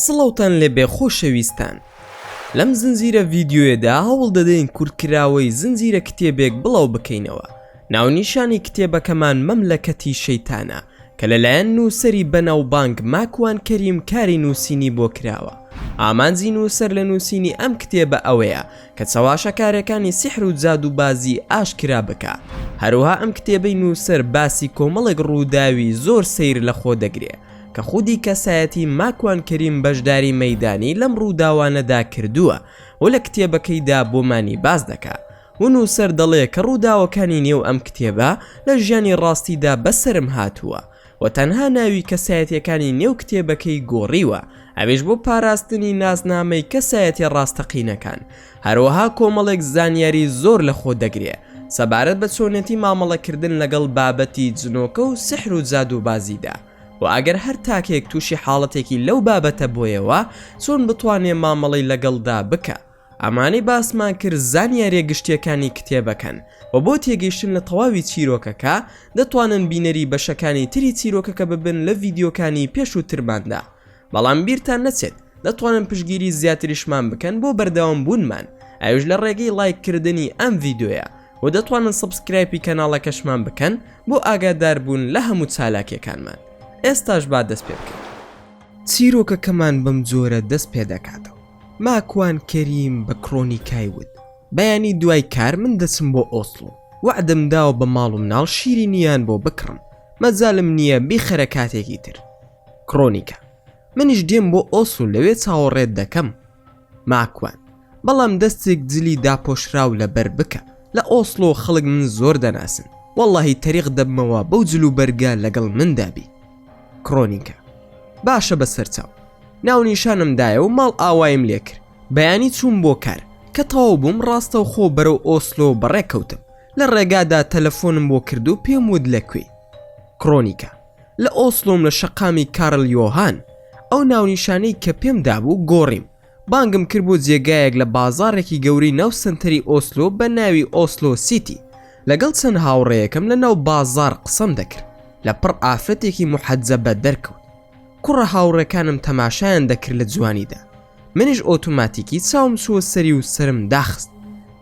سڵەوتان لێ بێ خۆشەویستان. لەم زنجیرە ڤیدیۆیەدا هەوڵ دەدەین کورتکراوەی زنجیرە کتێبێک بڵاو بکەینەوە. ناونیشانی کتێبەکەمان مەملەکەتی شەیتانە کە لەلایەن نووسەری بەناوبانگ ماکوان کەریم کاری نووسینی بۆ کراوە. ئامانجی نووسەر لە نووسینی ئەم کتێبە ئەوەیە کە چاواشەکارەکانی سیحر و جادوبازی ئاشکرا بکە. هەروها ئەم کتێبەی نووسەر باسی کۆمەڵێک ڕووداوی زۆر سەیر لە خۆ دەگرێ کە خودی کەسایەتی ماکوان کەریم بەشداری مەیدانی لەم ڕووداوانەدا کردووە و لە کتێبەکەیدا بۆمانی باز دەکا. و نووسەر دەڵێ کە ڕووداوەکانی نێو ئەم کتێبە لە ژیانی ڕاستیدا بەسرم هاتووە و تەنها ناوی کەسایەتیەکانی نێو کتێبەکەی گۆڕیوە، ئەویش بۆ پاراستنی ناسنامەی کەسایەتی ڕاستەقینەکان. هەروەها کۆمەڵێک زانیاری زۆر لە خۆ دەگرێ سەبارەت بە چۆنێتی مامەڵەکردن لەگەڵ بابەتی جنۆکە و سحر و جادوبازیدا. و ئەگەر هەر تاکێک تووشی حاڵەتێکی لەو بابەتە بۆیەوە چۆن بتوانێ مامەڵەی لەگەڵدا بکە. ئەمانەی باسمان کرد زانیاریە گشتیەکانی کتێبەکەن و بۆ تێگەیشتن لە تەواوی چیرۆکەکە دەتوانن بینەری بەشەکانی تری چیرۆکەکە ببن لە ڤیدیۆکانی پێش و ترماندا. بەڵام بیرتان نەچێت دەتوانن پشگیری زیاتریشمان بکەن بۆ بەردەوام بوونمان، ئەوش لە ڕێگەی لایککردنی ئەم ڤیدیۆیە و دەتوانن سبسکرایبی کەناڵەکەشمان بکەن بۆ ئاگادار بوون لە هەموو چالاکیەکانمان. ئێستاش با دەست پێ بکەین. چیرۆکەکەمان بەم جۆرە دەست پێ دەکاتەوە. ماکوان کەریم بە کڕۆنیکای وت: بەیانی دوای کار من دەچم بۆ ئۆسلۆ، وعدم داوە بە ماڵ و مناڵ شیرینیان بۆ بکڕم، مەجالم نییە بیخەرە کاتێکی تر. کڕۆنیکە: منیش دێم بۆ ئۆسلۆ لەوێ چاوەڕێت دەکەم. ماکوان: بەڵام دەستێک جلی داپۆشراو لەبەر بکە، لە ئۆسلۆ خەڵک من زۆر دەناسن، وەڵڵاهی تەریق دەبمەوە بەو جل و بەرگە لەگەڵ مندابی. کڕۆنیکە: باشە بەسەرچاو، ناونیشانمدایە و ماڵ ئاوایم لێ کرد، بەیانی چوون بۆ کار کە تەواو بووم ڕاستە و خۆ بەرەو ئۆسلۆ بەڕێکەوتم. لە ڕێگادا تەلەفۆنم بۆ کرد و پێم ود لەکوێ. کڕۆنیکە: لە ئۆسلۆم لە شەقامی کارل یۆهان، ئەو ناونیشانەی کە پێم دابوو گۆڕیم. بانگم کرد بۆ جێگایەک لە بازارێکی گەوری ناو سنتەری ئۆسلۆ بە ناوی ئۆسلۆ سیتی. لەگەڵ چەند هاوڕێیەکەم لە ناو بازار قسەم دەکرد، لە پڕ ئافرەتێکی محەجەبە دەرکەوت. کوڕە هاوڕێکانم تەماشایان دەکرد لە جوانیدا. منیش ئۆتۆماتیکی چاوم سووە سەری و سرم داخست.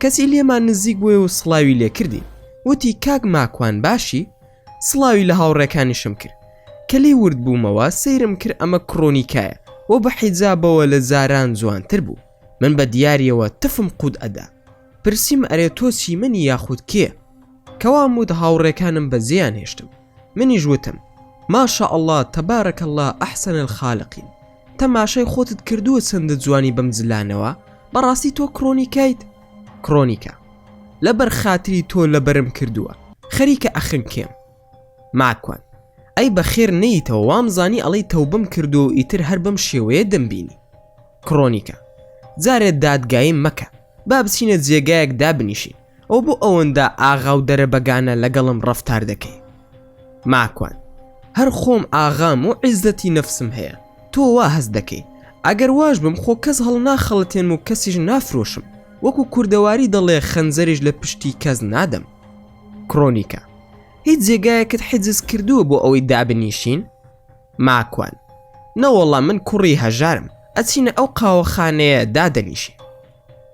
کەسی لێمان نزیک بووە و سڵاوی لێ کردی. وتی: کاک ماکوان باشی؟ سڵاوی لە هاوڕێکانیشم کرد. کە لێ ورد بوومەوە سەیرم کرد ئەمە کڕۆنیکایە و بە حیجابەوە لە زاران جوانتر بوو. من بە دیاریەوە تفم قود ئەدا. پرسییم: ئەرێ تۆ چی منی یاخود کێ؟ کەوام وت هاوڕێکانم بەجێیان هێشتم. منیش وتم: ماشا الله تەبارەکە الله ئەحسن الخالقین. تەماشای خۆتت کردووە چەندە جوانی بەم جلانەوە؟ بەڕاستی تۆ کڕۆنیکایت؟ کڕۆنیکە: لەبەر خاتری تۆ لەبەرم کردووە، خەریکە ئەخن کێم. ماکوان: ئەی بەخێر نەیتەوە، وامزانی ئەڵەی تەوبەم کردو و ئیتر هەر بەم شێوەیە دەمبینی. کڕۆنیکە: جارێت دادگاییم مەکە، با بچینە جێگایەک دابنیشین، ئەو بۆ ئەوەندا ئاغا و دەرەبەگانە لەگەڵم ڕەفتار دەکەی. ماکوان: هەر خۆم ئاغام و عیزەتی نەفسم هەیە، تۆ وا هەز دەکەی. ئەگەر واش بم خۆ کەس هەڵ ناخەڵەتێن و کەسیش نافرۆشم، وەکو کوردەواری دەڵێ خەنجەریش لە پشتی کەس نادەم. کڕۆنیکە: هیچ جێگایەکت حجز کردووە بۆ ئەوەی دابنیشین؟ ماکوان: نەوەڵا من کوڕی هەژارم، ئەچینە ئەو قاوەخانەیە دادەنیشی.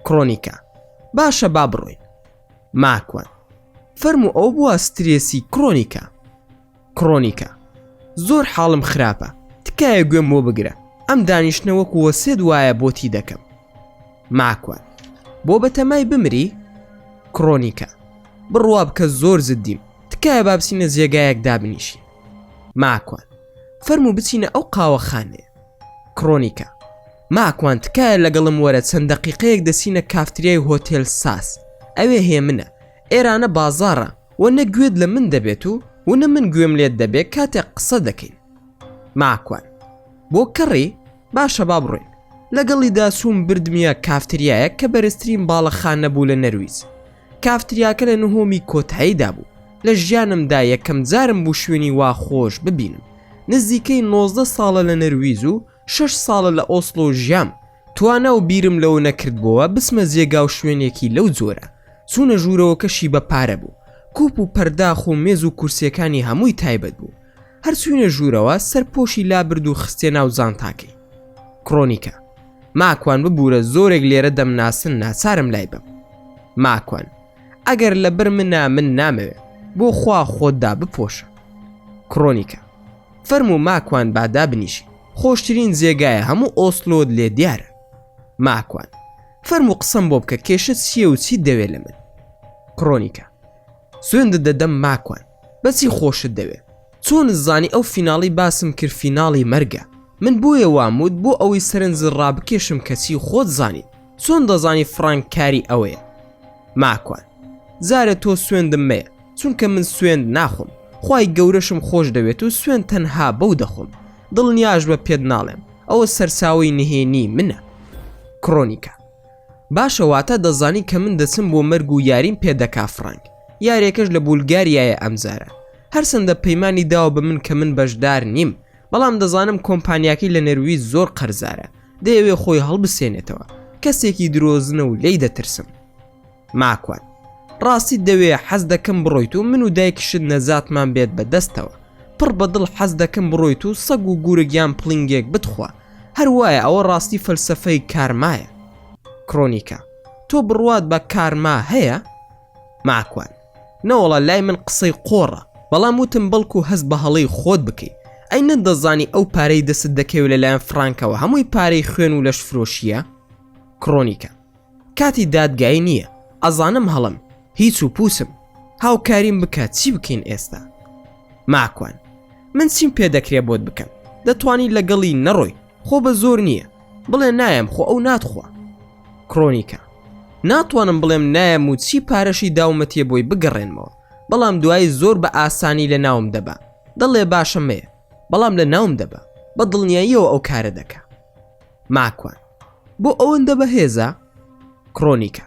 کڕۆنیکە: باشە با بڕۆین. ماکوان: فەرموو ئەو بووە سترێسی. کڕۆنیکە: کڕۆنیکە: زۆر حاڵم خراپە، تکایە گوێم بۆ بگرە، ئەم دانیشتنە وەکو وەسێت وایە بۆتی دەکەم. ماکوان: بۆ بەتەمای بمری؟ کڕۆنیکە: بڕوا بکە زۆر زدیم، تکایە با بچینە جێگایەک دابنیشی. ماکوان: فەرموو بچینە ئەو قاوەخانەیە. کڕۆنیکە: ماکوان تکایە لەگەڵم وەرە چەند دەقیقەیەک دەچینە کافتریای هۆتێل ساس، ئەوێ هێ منە، ئێرانە بازاڕە و نە گوێت لە من دەبێت و نە من گوێم لێت دەبێت کاتێک قسە دەکەین. ماکوان: بۆ کڕی؟ باشە با بڕۆین. لەگەڵیدا سووم بردمیە کافتریایە کە بەرزترین باڵەخانە بوو لە نەرویز. کافتریاکە لە نهۆمی کۆتاییدا بوو. لە ژیانمدا یەکەم جارم بوو شوێنی وا خۆش ببینم. نزیکەی 19 ساڵە لە نەرویز و 6 ساڵە لە ئۆسلۆ ژیام. توانە و بیرم لەوە نەکردبووە بسمە جێگا و شوێنێکی لەو جۆرە. چوونە ژوورەوەکەشی بە پارە بوو. کوپ و پەرداخ و مێز و کورسیەکانی هەمووی تایبەت بوو. هەرچوونە ژوورەوە سەرپۆشی لابرد و خستێ ناو جانتاکەی. کڕۆنیکە ماکوان ببوورە زۆرێک لێرە دەمناسن ناچارم لای بم. ماکوان ئەگەر لەبەر من نامەوێ بۆ خوا خۆتدا بپۆشە. کڕۆنیکە فەرموو ماکوان بادا بنیشی خۆشترین جێگایە هەموو ئۆسلۆت لێ دیارە. ماکوان فەرموو قسەم بۆ بکە کێشت چییە و چی دەوێت لە من. کڕۆنیکە سوێندت دەدەم ماکوان بەچی خۆشت دەوێت چۆن زانی ئەو فیناڵی باسم کرد فیناڵی مەرگە من بۆیە وامود بۆ ئەوەی سەرنجت ڕابکێشم کەچی خۆت زانیت چۆن دەزانی فڕانک کاری ئەوەیە. ماکوان زارە تۆ سوێندم مەیە چونکە من سوێند ناخۆم خوای گەورەشم خۆش دەوێت و سوێن تەنها بەو دەخۆم دڵنیاش بە پێت ناڵێم ئەوە سەرساوی نهێنی منە. کڕۆنیکە باشە واتە دەزانی کە من دەچم بۆ مەرگ و یاریم پێدەکا فڕانک یارێکەش لە بولگاریایە ئەمجارە هەرچەندە پەیمانی داوە بە من کە من بەشدار نیم بەڵام دەزانم کۆمپانیاکەی لە نەرویج زۆر قەرزارە دەیەوێ خۆی هەڵبسێنێتەوە کەسێکی درۆزنە و لێی دەترسم. ماکوان ڕاستی دەوێ حەز دەکەم بڕۆیت و من و دایکشت نەزاتمان بێت بەدەستەوە پڕ بەدڵ حەز دەکەم بڕۆیت و سەگ و گورگیان پڵنگێک بتخوا هەروایە ئەوە ڕاستی فەلسەفەی کارمایە. کڕۆنیکە تۆ بڕوات بە کارما هەیە؟ ماکوان نەوەڵە لای من قسەی قۆڕە بەڵام وتم بەڵکو هەست بە هەڵەی خۆت بکەیت ئەی نەدەزانی ئەو پارەی دەست دەکەوێت لەلایەن فڕانکەوە هەمووی پارەی خوێن و لەش فرۆشیە. کڕۆنیکە کاتی دادگایی نییە ئەزانم هەڵم هیچ و پووسم هاوکاریم بکات چی بکەین ئێستا. ماکوان من چیم پێ دەکرێ بۆت بکەم دەتوانی لەگەڵی نەڕۆی خۆ بە زۆر نییە بڵێ نایم خۆ ئەو ناتخوا. کڕۆنیکە ناتوانم بڵێم نایم و چی پارەشی داومەتیە بۆی بگەڕێنمەوە بەڵام دوایی زۆر بە ئاسانی لە ناوم دەبا دەڵێ باشە مەیە بەڵام لە ناوم دەبا بە دڵنیاییەوە ئەو کارە دەکا. ماکوان بۆ ئەوەندە بەهێزە. کڕۆنیکە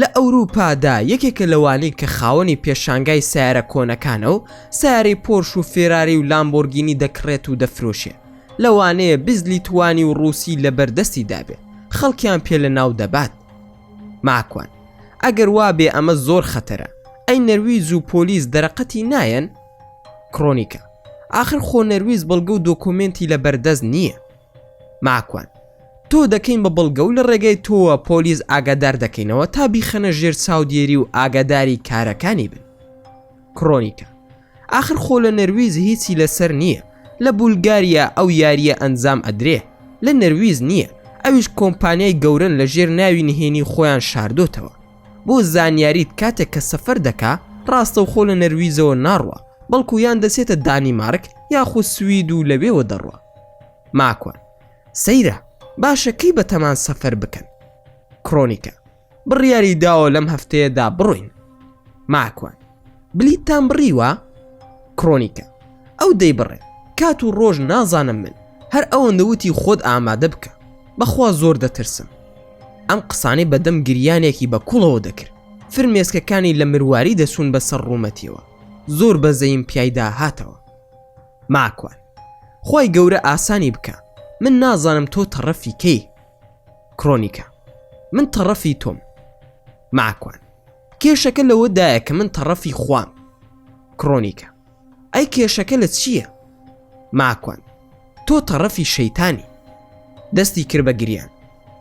لە ئەوروپادا یەکێکە لەوانەی کە خاوەنی پێشانگای سیارە کۆنەکانە و سیارەی پۆرش و فێراری و لامبۆرگینی دەکڕێت و دەفرۆشێ لەوانەیە بزلی توانی و ڕووسی لە بەردەستی دابێ خەڵکیان پێ لە ناو دەبات. ماکوان ئەگەر وابێ ئەمە زۆر خەتەرە ئەی نەرویج و پۆلیس دەرەقەتی نایەن. کڕۆنیکە ئاخر خۆ نەرویج بەڵگە و دۆکومنتی لە بەردەست نییە. ماکوان تۆ دەکەین بە بەڵگە و لە ڕێگەی تۆوە پۆلیس ئاگادار دەکەینەوە تا بیخەنە ژێر چاودێری و ئاگاداری کارەکانی بن. کڕۆنیکە ئاخر خۆ لە نەرویج هیچی لەسەر نییە لە بولگاریا ئەو یاریە ئەنجام ئەدرێ لە نەرویج نییە ئەویش کۆمپانیای گەورن لە ژێر ناوی نهێنی خۆیان شاردۆتەوە بۆ زانیاریت کاتێک کە سەفەر دەکا ڕاستە و خۆ لە نەرویجەوە ناڕوە بەڵکو یان دەسێتە دانیمارک یاخود سوید و لەوێوە دەڕوە. ماکوان سەیرە باشە کەی بەتەمان سەفەر بکەن. کڕۆنیکە بڕیاری داوە لەم هەفتەیەدا بڕۆین. ماکوان بلیتتان بڕیوە؟ کڕۆنیکە ئەو دەی بڕێ کات و ڕۆژ نازانم من هەر ئەوەندە وتی خۆت ئامادە بکە بەخوا زۆر دەترسم. ئەم قسانەی بەدەم گریانێکی بە کوڵەوە دەکرد فرمێسکەکانی لە مرواری دەسوون بەسەر ڕوومەتیەوە زۆر بەزەیم پیایدا هاتەوە. ماکوان خۆی گەورە ئاسانی بکە من نازانم تۆ تەڕەفی کەی. کڕۆنیکە من تەڕەفی تۆم. ماکوان کێشەکە لەوەدایە کە من تەڕەفی خوام. کڕۆنیکە ئەی کێشەکە لە چییە؟ ماکوان تۆ تەڕەفی شەیتانی. دەستی کرد بە گریان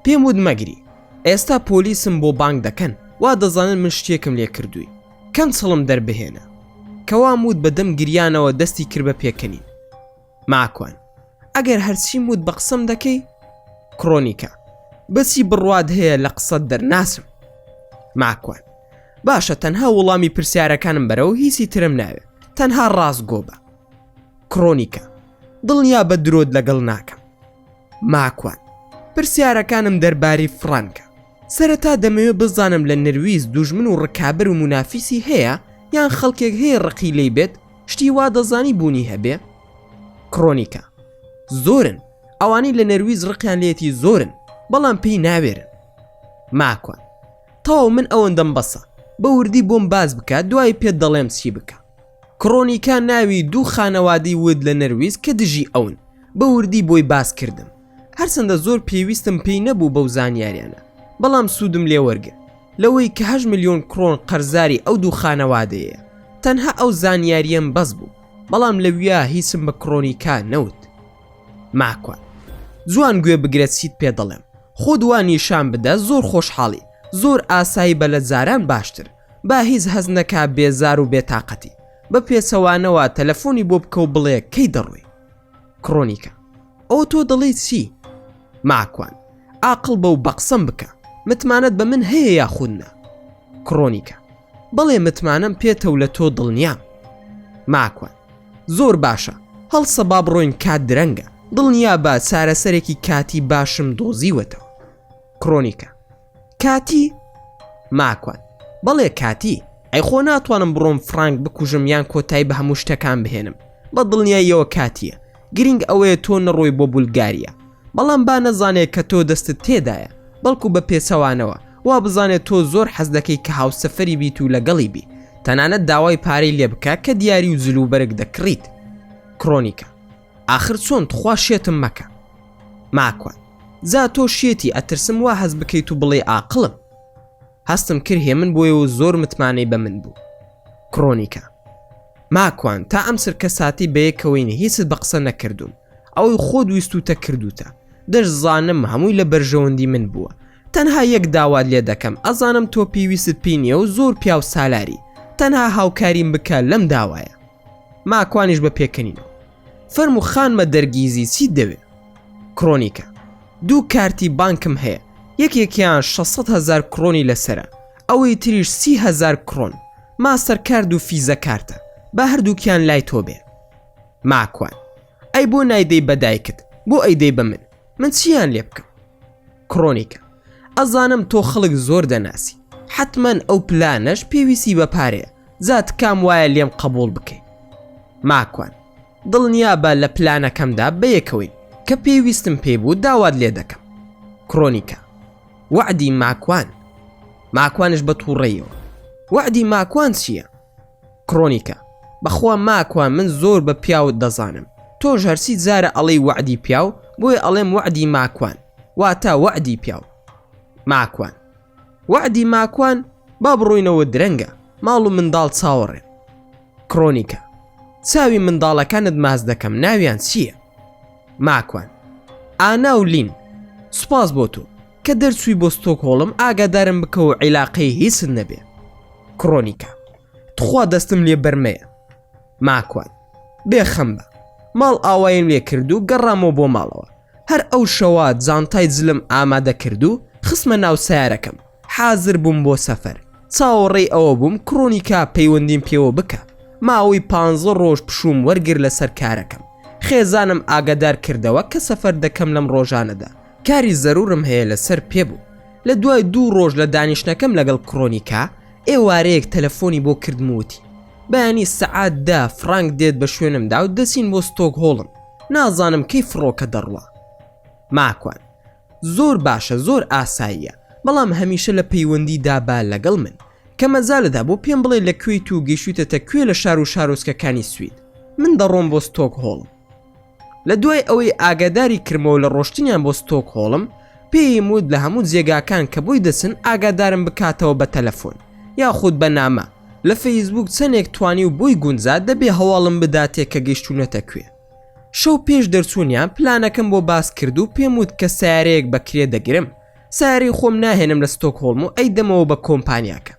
پێم ود مەگری ئێستا پۆلیسم بۆ بانگ دەکەن وا دەزانن من شتێکم لێ کردووی کەم چڵم دەربهێنە کەوا مود بەدەم گریانەوە دەستی کرد بە پێکەنین. ماکوان ئەگەر هەرچی مود بە قسەم دەکەی. کڕۆنیکە بەچی بڕواد هەیە لە قسەت دەرناسم. ماکوان باشە تەنها وەڵامی پرسیارەکانم بەرەوە هیچی ترم ناوێت تەنها ڕاست گۆبە. کڕۆنیکە دڵنیا بە درۆت لەگەڵ ناکەم. ماکوان پرسیارەکانم دەرباری فڕانکە سەرەتا دەمەوێت بزانم لە نەرویج دوژمن و ڕکابر و منافیسی هەیە یان خەڵکێک هەیە ڕقی لێی بێت شتی وا دەزانی بوونی هەبێ. کڕۆنیکە زۆرن ئەوانەی لە نەرویج ڕقیان لێتی زۆرن بەڵام پێی ناوێرن. ماکوان تەواو من ئەوەندەم بەسە بە وردی بۆم باز بکە دوای پێت دەڵێم چی بکە. کڕۆنیکە ناوی دوو خانەوادی ود لە نەرویج کە دژی ئەون بە وردی بۆی باز کردم هەرچەندە زۆر پێویستم پێی نەبوو بەو زانیاریانە بەڵام سوودم لێ وەرگرت لەوەی کە 8 ملیۆن کڕۆن قەرزاری ئەو دوو خانەوادەیە تەنها ئەو زانیاریەم بەس بوو بەڵام لەویا هیچم بە کڕۆنیکە نەوت. ماکوان جوان گوێ بگرێت چیت پێ دەڵێم. خۆ دوان نیشان بدە زۆر خۆشحاڵی، زۆر ئاسایی بە لە جاران باشتر، با هیچ هەز نەکا بێزار و بێتاقەتی، بە پێچەوانەوە تەلەفۆنی بۆ بکە و بڵێ کەی دەڕۆی. کرۆنیکە: ئەو تۆ دەڵێیت چی؟ ماکوان: عاقڵ بە و بەقسەم بکە، متمانەت بە من هەیە یاخودنا؟ کرۆنیکە: بەڵێ متمانم پێتەو لە تۆ دڵنیام. ماکوان: زۆر باشە، هەڵسە با بڕۆین کات درەنگە، دڵنیا بە چارەسەرێکی کاتی باشم دۆزیوەتەوە. کرۆنیکە: کاتی؟ ماکوان: بەڵێ کاتی، ئەی خۆ ناتوانم بڕۆم فرانک بکوژم یان کۆتایی بە هەموو شتەکان بهێنم، بە دڵنیاییەوە کاتیە، گرنگ ئەوەیە تۆ نەڕۆی بۆ بولگاریا، بەڵام با نەزانێت کە تۆ دەستت تێدایە، بەڵکو بە پێچەوانەوە وا بزانێت تۆ زۆر حەز دەکەی کە هاوسەفەری بیت و لەگەڵی بی، تەنانەت داوای پارەی لێ بکە کە دیاری و جلوبەرگ دەکڕیت. کرۆنیکە: ئاخر چۆن تخوا شێتم مەکە. ماکوان: جا تۆ شێتی ئەترسم وا هەز بکەیت و بڵێ عاقڵم. هەستم کرد هێ من بۆیە و زۆر متمانەی بە من بوو. کرۆنیکە: ماکوان تا ئەم سرکە ساتی بەیەکەوەینە هیچت بە قسە نەکردوم، ئەوەی خۆت ویستوتە کردوتە، دەشزانم هەمووی لە بەرژەوەندی من بووە، تەنها یەک داوات لێ دەکەم، ئەزانم تۆ پێویست پێینیە و زۆر پیاو سالاری، تەنها هاوکاریم بکە لەم داوایە. ماکوانیش بە پێکەنینەوە: فەرموو خانمە دەرگیزی چیت دەوێ؟ کرۆنیکە: دوو کارتی بانکم هەیە، یەکێکیان 600,000 کرۆنی لەسرە، ئەوەی تریش 30,000 کرۆن، ماستەر کارد و فیزە کارتە، با هەردووکیان لای تۆ بێ. ماکوان: ئەی بۆ نایدەی بەدایکت، بۆ ئەیدەی بە من چیان لێ بکەم؟ کرۆنیکە: ئەزانم تۆ خەڵک زۆر دەناسی، حتمەن ئەو پلانەش پێویستی بە پارەیە، زات کام وایە لێم قبول بکەی. ماکوان: دڵنیا بە لە پلانەکەمدا بەیەکەوەین کە پێویستم پێبوو داوات لێ دەکەم. کرۆنیکە: وعدی ماکوان. ماکوانش بە تووڕێیەوە: وعدی ماکوان چییە؟ کرۆنیکە: بەخوا ماکوان من زۆر بە پیاوت دەزانم، تۆش هەرسی جارە ئەڵەی وعدی پیاو، بۆیە ئەڵێم وعدی ماکوان، واتە وعدی پیاو. ماکوان: وعدی ماکوان با بڕۆینەوە درەنگە، ماڵ و منداڵ چاوەڕێن. کرۆنیکە: چاوی منداڵەکانت ماز دەکەم، ناویان چییە؟ ماکوان: ئانا و لین. سوپاس بۆ تۆ کە دەرچووی بۆ ستۆکهۆڵم، ئاگادارم بکە و عیلاقەی هیچت نەبێ. کرۆنیکە: تخوا دەستم لێ بەرمەیە. ماکوان: بێخەم بە، ماڵ ئاوایم لێ کرد و گەڕامەوە بۆ ماڵەوە، هەر ئەو شەوە جانتای جلم ئامادە کرد و خسمە ناو سیارەکەم، حازر بووم بۆ سەفەر، چاوەڕێی ئەوە بووم کرۆنیکا پەیوەندیم پێوە بکە، ماوەی 15 ڕۆژ پشوم وەرگر لەسەر کارەکەم، خێزانم ئاگادار کردەوە کە سەفەر دەکەم لەم ڕۆژانەدا، کاری زەرورم هەیە لەسەر پێبوو. لە دوای 2 ڕۆژ لە دانیشتەکەم لەگەڵ کرۆنیکا ئێوارەیەک تەلەفۆنی بۆ کردموتی، بەیانی سەعات 10 فرانک دێت بە شوێنمدا و دەچین بۆ ستۆکهۆڵم، نازانم کەی فڕۆکە دەڕوا. ماکوان: زۆر باشە، زۆر ئاساییە، بەڵام هەمیشە لە پەیوەندیدا با لەگەڵ من، کە مەزالەدا بۆ پێم بڵێ لەکوێیت و گەیشتوتە کوێ لە شار و شارۆچکەکانی سوید، من دەڕۆم بۆ ستۆکهۆڵم. لە دوای ئەوەی ئاگاداری کردمەوە لە ڕۆشتنیان بۆ ستۆکهۆڵم، پێیم وت لە هەموو جێگاکان کە بۆی دەچن ئاگادارم بکاتەوە بە تەلەفۆن یاخود بە نامە، لە فەیسبوک چەندێک توانی و بۆی گونجات دەبێ هەواڵم بداتێ کە گەیشتوونەتە کوێ. شەو پێش دەرچوونیان پلانەکەم بۆ باس کرد و پێم وت کە سیارەیەک بەکرێ دەگرم، سیارەی خۆم ناهێنم لە ستۆکهۆڵم و ئەیدەمەوە بە کۆمپانیاکە.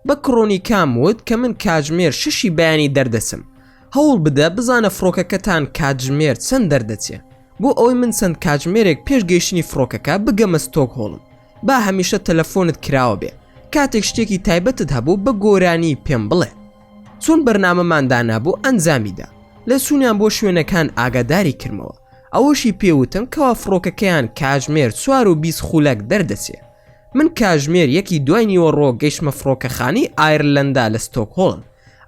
بە کرۆنیکام وت کە من کاتژمێر 6 بەیانی دەردەچم، هەوڵ بدە بزانە فڕۆکەکەتان کاتژمێر چەند دەردەچێ، بۆ ئەوەی من چەند کاتژمێرێک پێش گەیشتنی فڕۆکەکە بگەمە ستۆکهۆڵم، با هەمیشە تەلەفۆنت کراوە بێ، کاتێک شتێکی تایبەتت هەبوو بە گۆرانی پێم بڵێ. چۆن بەرنامەماندا نابوو ئەنجامیدا، لە چوونیان بۆ شوێنەکان ئاگاداری کردمەوە، ئەوەشی پێوتم کەوا فڕۆکەکەیان کاتژمێر 4 و 20 خولەک دەردەچێ. من کاتژمێر 1:02 گەیشتمە فڕۆکەخانەی ئایرلەندا لە ستۆکهۆڵم،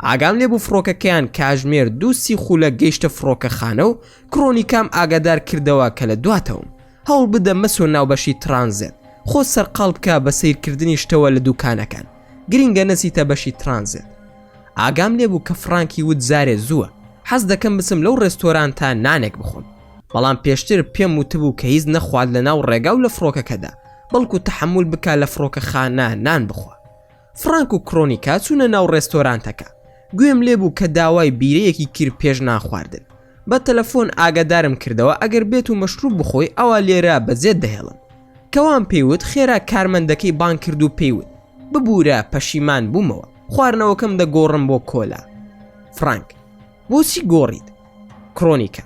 ئاگام لێبوو فڕۆکەکەیان کاتژمێر 2:30 خولەک گەیشتە فڕۆکەخانە و کرۆنیکام ئاگادار کردەوە کە لە دواتەوم هەوڵ بدە مەسۆ ناوبەشی ترانزێت، خۆ سەرقاڵ بکە بە سیرکردنی شتەوە لە دوکانەکان، گرنگە نەچیتە بەشی ترانزێت. ئاگام لێبوو کە فرانکی وت زارێ زووە، حەز دەکەم بچم لەو ڕێستۆران تا نانێک بخۆم، بەڵام پێشتر پێم وتبوو کە هیچ نەخوارد لە ناو ڕێگا و لە فڕۆکەکەدا، بەڵکو تەحمل بکە لە فڕۆکەخانە نان بخوا. فرانک و کرۆنیکا چوونە ناو ڕێستۆرانتەکە، گوێم لێبوو کە داوای بیرەیەکی کرد پێش ناخواردن، بە تەلەفۆن ئاگادارم کردەوە ئەگەر بێت و مەشروب بخۆی ئەوە لێرە بەجێت دەهێڵن. کەوان پێیوت خێرا کارمەندەکەی بان کرد و پێیوت ببوورە پەشیمان بوومەوە، خواردنەوەکەم دەگۆڕم بۆ کۆلا. فرانک: بۆچی گۆڕیت؟ کرۆنیکە: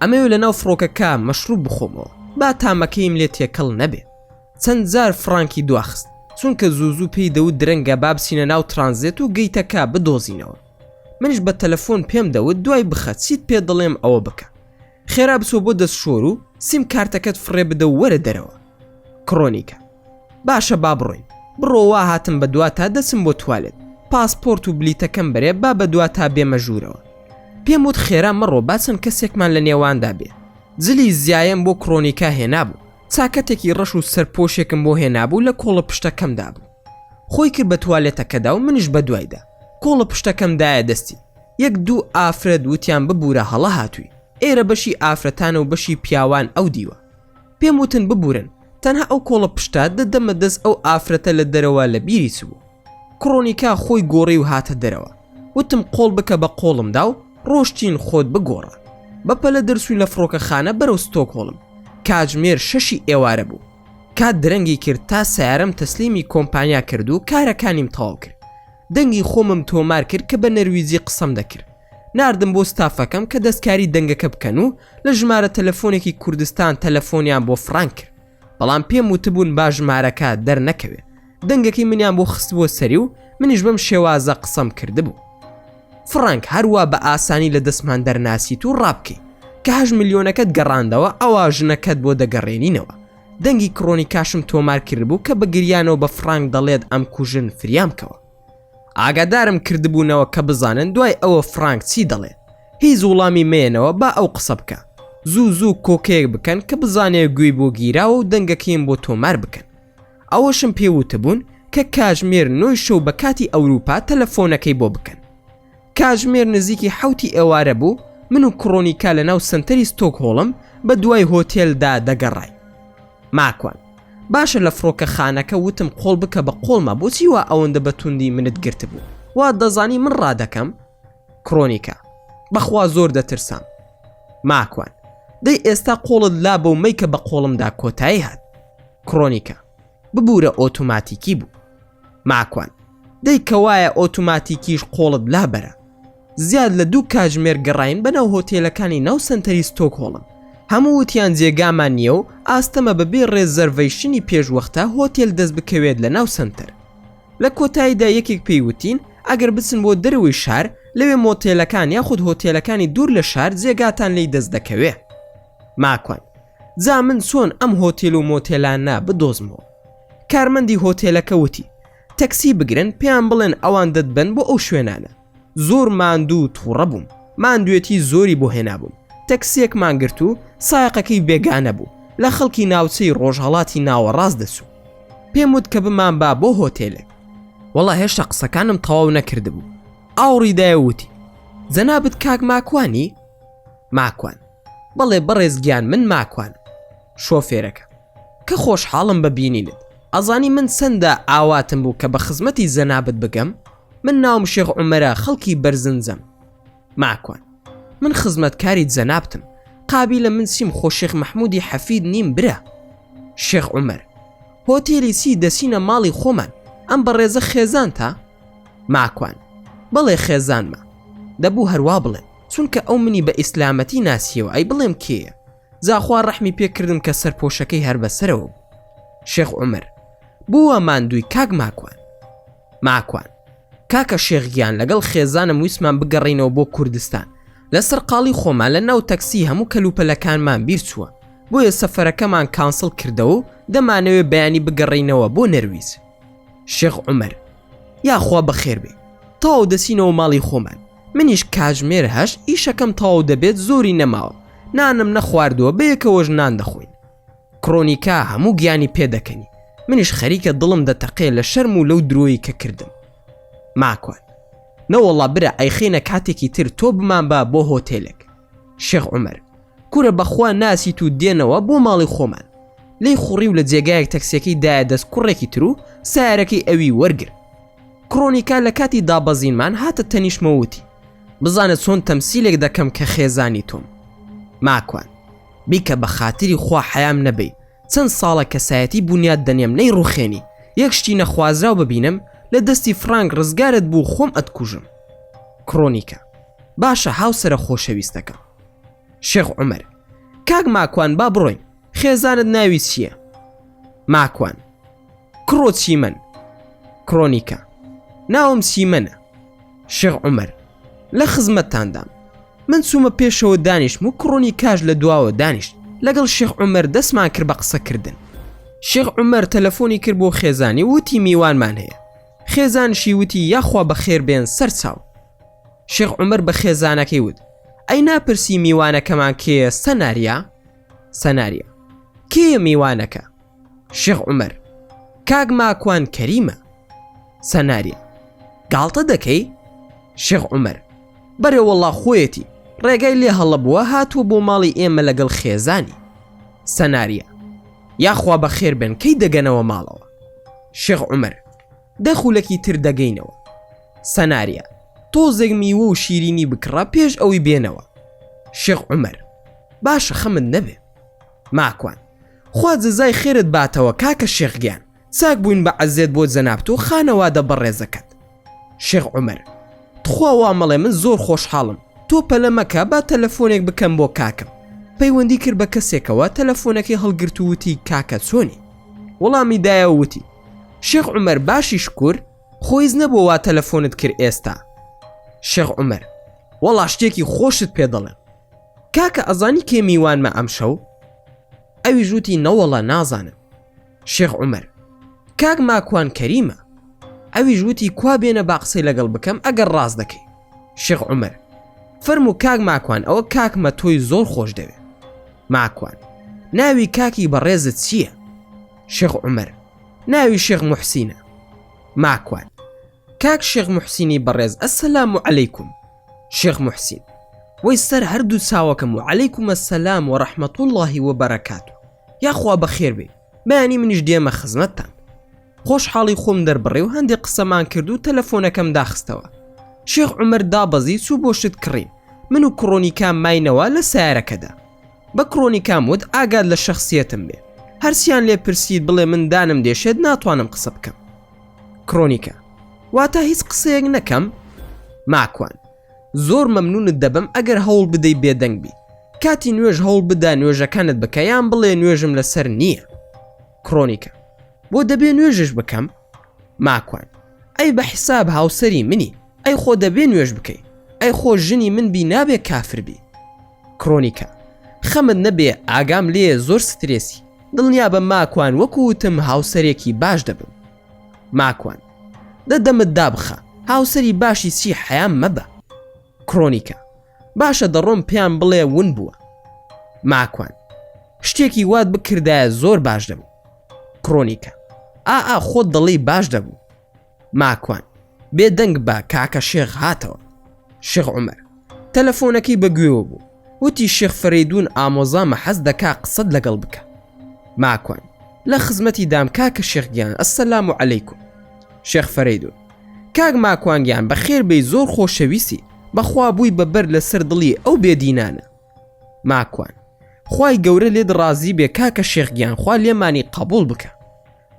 ئەمەوێ لەناو فڕۆکەکە مەشروب بخۆمەوە، با تامەکەیم لێ تێکەڵ نەبێ. چەند جار فرانکی دواخست، چونکە زوو پێی دەوت درەنگە با بچینە ناو ترانزیت و گەیتەکە بدۆزینەوە. منیش بە تەلەفۆن پێم دەوت دوای بخە چیت پێ دەڵێم ئەوە بکە. خێرا بچۆ بۆ دەستشۆر و سیم کارتەکەت فڕێ بدە و وەرە دەرەوە. کرۆنیکە: باشە با بڕۆین. بڕۆوە هاتم بە دواتە دەچم بۆ توالێت، پاسپۆرت و بلیتەکەم بەرێ با بە دواتە بێمە ژوورەوە. پێم وت خێرا مەڕۆ باسن کەسێکمان لە نێواندا بێ. جلی زیایم بۆ کرۆنیکا هێنابوو، چاکەتێکی ڕەش و سەرپۆشێکم بۆ هێنابوو لە کۆڵە پشتەکەمدا بوو. خۆی کرد بە توالێتەکەدا و منیش بە دوایدا. کۆڵە پشتەکەمدایە دەستی. یەک دوو ئافرەت وتیان ببوورە هەڵە هاتووی. ئێرە بەشی ئافرەتانە و بەشی پیاوان ئەو دیوە. پێم وتن ببورن، تەنها ئەو کۆڵە پشتە دەدەمە دەست ئەو ئافرەتە لە دەرەوە لە بیری چوو. کرۆنیکا خۆی گۆڕی و هاتە دەرەوە. وتم قۆڵ بکە بە قۆڵمدا و ڕۆشتین خۆت بگۆڕە. بەپەلە دەرسووی لە فڕۆکەخانە بەرەو ستۆکهۆڵم. کاتژمێر 6 ئێوارە بوو. کات درەنگی کرد تا سیارەم تەسلیمی کۆمپانیا کرد و کارەکانیم تەواو کرد. دەنگی خۆمم تۆمار کرد کە بە نەرویزی قسەم دەکرد. ناردم بۆ ستافەکەم کە دەستکاری دەنگەکە بکەن و لە ژمارە تەلەفۆنێکی کوردستان تەلەفۆنیان بۆ فرانک کرد. بەڵام پێم وتبوون با ژمارەکە دەرنەکەوێ. دەنگەکەی منیان بۆ خست بۆ سەری و منیش بەم شێوازە قسەم کردبوو. فرانک هەروە بە ئاسانی لە دەستمان دەرناسیت و ڕابکەی کە 8 میلیۆنەکەت گەڕاندەوە ئەوە ژنەکەت بۆ دەگەڕێنینەوە. دەنگی کرۆنیکاشم تۆمار کردبوو کە بە گریانەوە بە فرانک دەڵێت ئەم کوژن فریامکەوە. ئاگادارم کردبوونەوە کە بزانن دوای ئەوە فرانک چی دەڵێت. هیچ وڵامی مێنەوە با ئەو قسە بکە. زوو کۆکەیەک بکەن کە بزانێ گوێی بۆ گیراوە و دەنگەکەیم بۆ تۆمار بکەن. ئەوەشم پێوتبوون کە کاژمێر 9 شەو بە کاتی ئەوروپا تەلەفۆنەکەی بۆ بکەن. کاژمێر نزیکی 7 ئێوارە بوو من و کرۆنیکا لە ناو سنتەری ستۆکهۆڵم بە دوای هۆتێلدا دەگەڕای. ماکوان: باشە لە فڕۆکەخانەکە وتم قۆڵ بکە بە قۆڵمە، بۆچی وا ئەوەندە بە توندی منت گرت بوو؟ وا دەزانی من ڕادەکەم؟ کرۆنیکا: بەخوا زۆر دەترسام. ماکوان: دەی ئێستا قۆڵت لا بە و مەیکە بە قۆڵمدا کۆتایی هات. کرۆنیکا: ببوورە ئۆتۆماتیکی بوو. ماکوان: دەی کەوایە ئۆتۆماتیکیش قۆڵت لا بەرە. زیاد لە 2 کاژمێر گەڕاین بەناو هۆتێلەکانی ناو سنتەری ستۆکهۆڵم. هەموو وتیان جێگامان نییە و ئاستەمە بەبێ ڕێزەرڤەیشنی پێشوەختە هۆتێل دەست بکەوێت لە ناو سنتەر. لە کۆتاییدا یەکێک پێی وتین ئەگەر بچن بۆ دەروی شار لەوێ مۆتێلەکان یاخود هۆتێلەکانی دوور لە شار جێگاتان لی دەست دەکەوێ. ماکوان: جا من چۆن ئەم هۆتێل و مۆتێلانە بدۆزمەوە؟ کارمەندی هۆتێلەکە وتی تەکسی بگرن پێیان بڵێن ئەوان دەتبن بۆ ئەو شوێنانە. زۆر ماندوو تووڕە بووم، ماندوێتی زۆری بۆ هێنابووم. تەکسیەکمان گرت و سایقەکەی بێگانە بوو، لە خەڵکی ناوچەی ڕۆژهەڵاتی ناوەڕاست دەسوو. پێم وت کە بمان با بۆ هۆتێلێک. وەڵا هێشتا قسەکانم تەواو نەکردبوو. ئاوڕیدایە وتی جەنابەت کاک ماکوانی؟ ماکوان: بەڵێ بەڕێزگیان من ماکوانم. شۆفێرەکە: کە خۆشحاڵم ببینینت. ئەزانی من چەندە ئاواتم بوو کە بە خزمەتی جەنابەت بگەم؟ من ناوم شێخ عومەرە، خەڵکی بەرزنجەم. ماکوان: من خزمەتکاری جەنابتم، قابلە من چیم خۆ شێخ مەحموودی حەفید نیم برە. شێخ عومەر: هۆتێلی چی دەسینە ماڵی خۆمان، ئەم بەڕێزە خێزان تا؟ ماکوان: بەڵێ خێزانمە. دەبوو هەروە بڵێم چونکە ئەو منی بە ئیسلامەتی ناسیەوە، ئەی بڵێم کێیە؟ زاخوا ڕەحمی پێکردم کە سەرپۆشەکەی هەر بەسەرەوە بوو. شێخ عومەر: بووە ماندووی کاک ماکوان. ماکوان: کاکە شێخگیان لەگەڵ خێزانم ویسمان بگەڕینەوە بۆ کوردستان. لەسەر قاڵی خۆمان لە ناو تەکسی هەموو کەلوپەلەکانمان بیر چووە، بۆیە سەفەرەکەمان کانسڵ کردەوە و دەمانەوێت بەیانی بگەڕینەوە بۆ نەرویز. شێخ عومەر: یاخوا بەخێر بێ، تاو دەسینەوە ماڵی خۆمان. منیش کاژمێر 8 ئیشەکەم تاو دەبێت، زۆری نەماوە، نانم نەخواردووە، بەیەکەوەش نان دەخۆین. کرۆنیکا هەموو گیانی پێدەکەنی، منیش خەریکە دڵم دەتەقێ لە شەرم و لەو درۆیی کە کردم. ماکوان: نەوەڵا برە ئەیخینە کاتێکی تر تۆ بمان با بۆ هۆتێلێک. شێخ عومەر: کورە بەخوا ناسیت و دێنەوە بۆ ماڵی خۆمان. لی خوڕی و لە جێگایەک تەکسیەکەی دایە دەست کوڕێکی تر و سیارەکەی ئەوی وەرگر. کرۆنیکا لە کاتی دابەزینمان هاتە تەنیشمەوتی بزانە چۆن تەمسیلێک دەکەم کە خێزانی تۆم. ماکوان بیکە بە خاتری خوا حەیام نەبێ چەند ساڵە کەسایەتی بنیاد دەنێم نەی ڕوخێنی یەک شتی نەخوازراو ببینم لە دەستی فرانک ڕزگارت بوو خۆم ئەتکوژم. کرۆنیکە باشە هاوسەرە خۆشەویستەکە. شێخ عومەر کاک ماکوان با بڕۆین خێزانت ناوی چییە؟ ماکوان کڕۆ چیمەن. کرۆنیکە ناوم چیمەنە. شێخ عومەر لە خزمەتتاندام. من چوومە پێشەوە دانیشتم و کڕۆنی کاژ لە دواوە دانیشت لەگەڵ شێخ عومەر دەستمان کرد بە قسەکردن. شێخ عومەر تەلەفۆنی کرد بۆ خێزانی وتی میوانمان هەیە. خێزانشی وتی یاخوا بەخێر بێن سەر چاو. شێخ عومەر بە خێزانەکەی وت ئەی ناپرسی میوانەکەمان کێیە سەناریا؟ سەناریا کێیە میوانەکە؟ شێخ عومەر کاک ماکوان کەریمە. سەناریا گاڵتە دەکەی؟ شێخ عومەر بەرێ وەڵا خۆیەتی ڕێگای لێ هەڵەبووە هاتووە بۆ ماڵی ئێمە لەگەڵ خێزانی. سەناریا یاخوا بەخێر بن کەی دەگەنەوە ماڵەوە؟ شێخ عومەر دەخولەکی تر دەگەینەوە. سەناریا تۆزێک میوە و شیرینی بکڕە پێش ئەوی بێنەوە. شێخ عومەر باشە خەمت نەبێ. ماکوان خوا جزای خێرت باتەوە کاکە شێخگیان چاک بووین بە عەزێت بۆ جەنابتۆ خانەوادە بەڕێزەکەت. شێخ عومەر تخوا وا مەڵێ من زۆر خۆشحاڵم تۆ پەلە مەکە با تەلەفۆنێک بکەم بۆ کاکم. پەیوەندی کرد بە کەسێکەوە تەلەفۆنەکەی هەڵگرت و وتی کاکە چۆنی؟ وەڵامی دایە وتی شێخ عومەر باشی شکور خۆیز نەبوو وا تەلەفۆنت کرد ئێستا. شێخ عومەر وەڵا شتێکی خۆشت پێ دەڵێم کاکە ئەزانی کێ میوانمە ئەم شەو؟ ئەوی ژووتی نەوەڵا نازانم. شێخ عومەر کاک ماکوان کەریمە. ئەوی ژووتی کوا بێنە با قسەی لەگەڵ بکەم ئەگەر ڕاست دەکەی. شێخ عومەر فەرموو کاک ماکوان ئەوە کاکمە تۆی زۆر خۆش دەوێ. ماکوان ناوی کاکی بەڕێزت چییە؟ شێخ عومەر ناوی شێخ موحسینە. ماکوان کاک شێخ موحسینی بەڕێز ئەسەلام عەلەیکوم. شێخ موحسین وەی سەر هەردوو چاوەکەم و عەلەیکوم ئەسەلام و ڕەحمەت اللهی وبەرەکاتوه. یاخوا بەخێر بێ بەیانی منیش دێمە خزمەتتان. خۆشحاڵی خۆم دەربڕێ و هەندێک قسەمان کرد و تەلەفۆنەکەم داخستەوە. شێخ عومەر دابەزی چوو بۆ شت کڕین من و کڕۆنیکام ماینەوە لە سیارەکەدا. بە کڕۆنیکام وت ئاگاد لە شەخسیەتم بێ هەرسیان لێ پرسید بڵێ من دانم دێشێت ناتوانم قسە بکەم. کڕۆنیکە واتە هیچ قسەیەک نەکەم؟ ماکوان زۆر مەمنونت دەبم ئەگەر هەوڵ بدەی بێدەنگ بی کاتی نوێژ هەوڵ بدا نوێژەکانت بکە یان بڵێ نوێژم لەسەر نییە. کڕۆنیکە بۆ دەبێ نوێژش بکەم؟ ماکوان ئەی بە حیساب هاوسەری منی ئەی خۆ دەبێ نوێژ بکەی ئەی خۆ ژنی من بی نابێ کافر بی. کڕۆنیکە خەمت نەبێ ئاگام لێ زۆر سترێسی دڵنیا بە ماکوان وەکوتم هاوسەرێکی باش دەبم. ماکوان دەدەمت دابخە هاوسەری باشی چی حەیام مەبە. کڕۆنیکە باشە دەڕۆم پیان بڵێ ون بووە. ماکوان شتێکی وات بکردایە زۆر باش دەبوو. کڕۆنیکە ئا خۆت دڵی باش دەبوو. ماکوان بێدەنگ بە کاکە شێخ هاتەوە. شێخ عومەر تەلەفۆنەکەی بەگوێوە بوو وتی شێخ فەرەیدون ئامۆزامە حەز دەکا قسەت لەگەڵ بکە. ماکوان لە خزمەتی دام کاکە شێخگیان ئەسەلام عەلەیکوم. شێخ فەرەیدون کاک ماکوانگیان بەخێر بێی زۆر خۆشەویستی بەخوا بووی بەبەر لەسەر دڵی ئەو بێدینانە. ماکوان خوای گەورە لێت ڕازی بێ کاکە شێخگیان خوا لێمانی قبول بکە.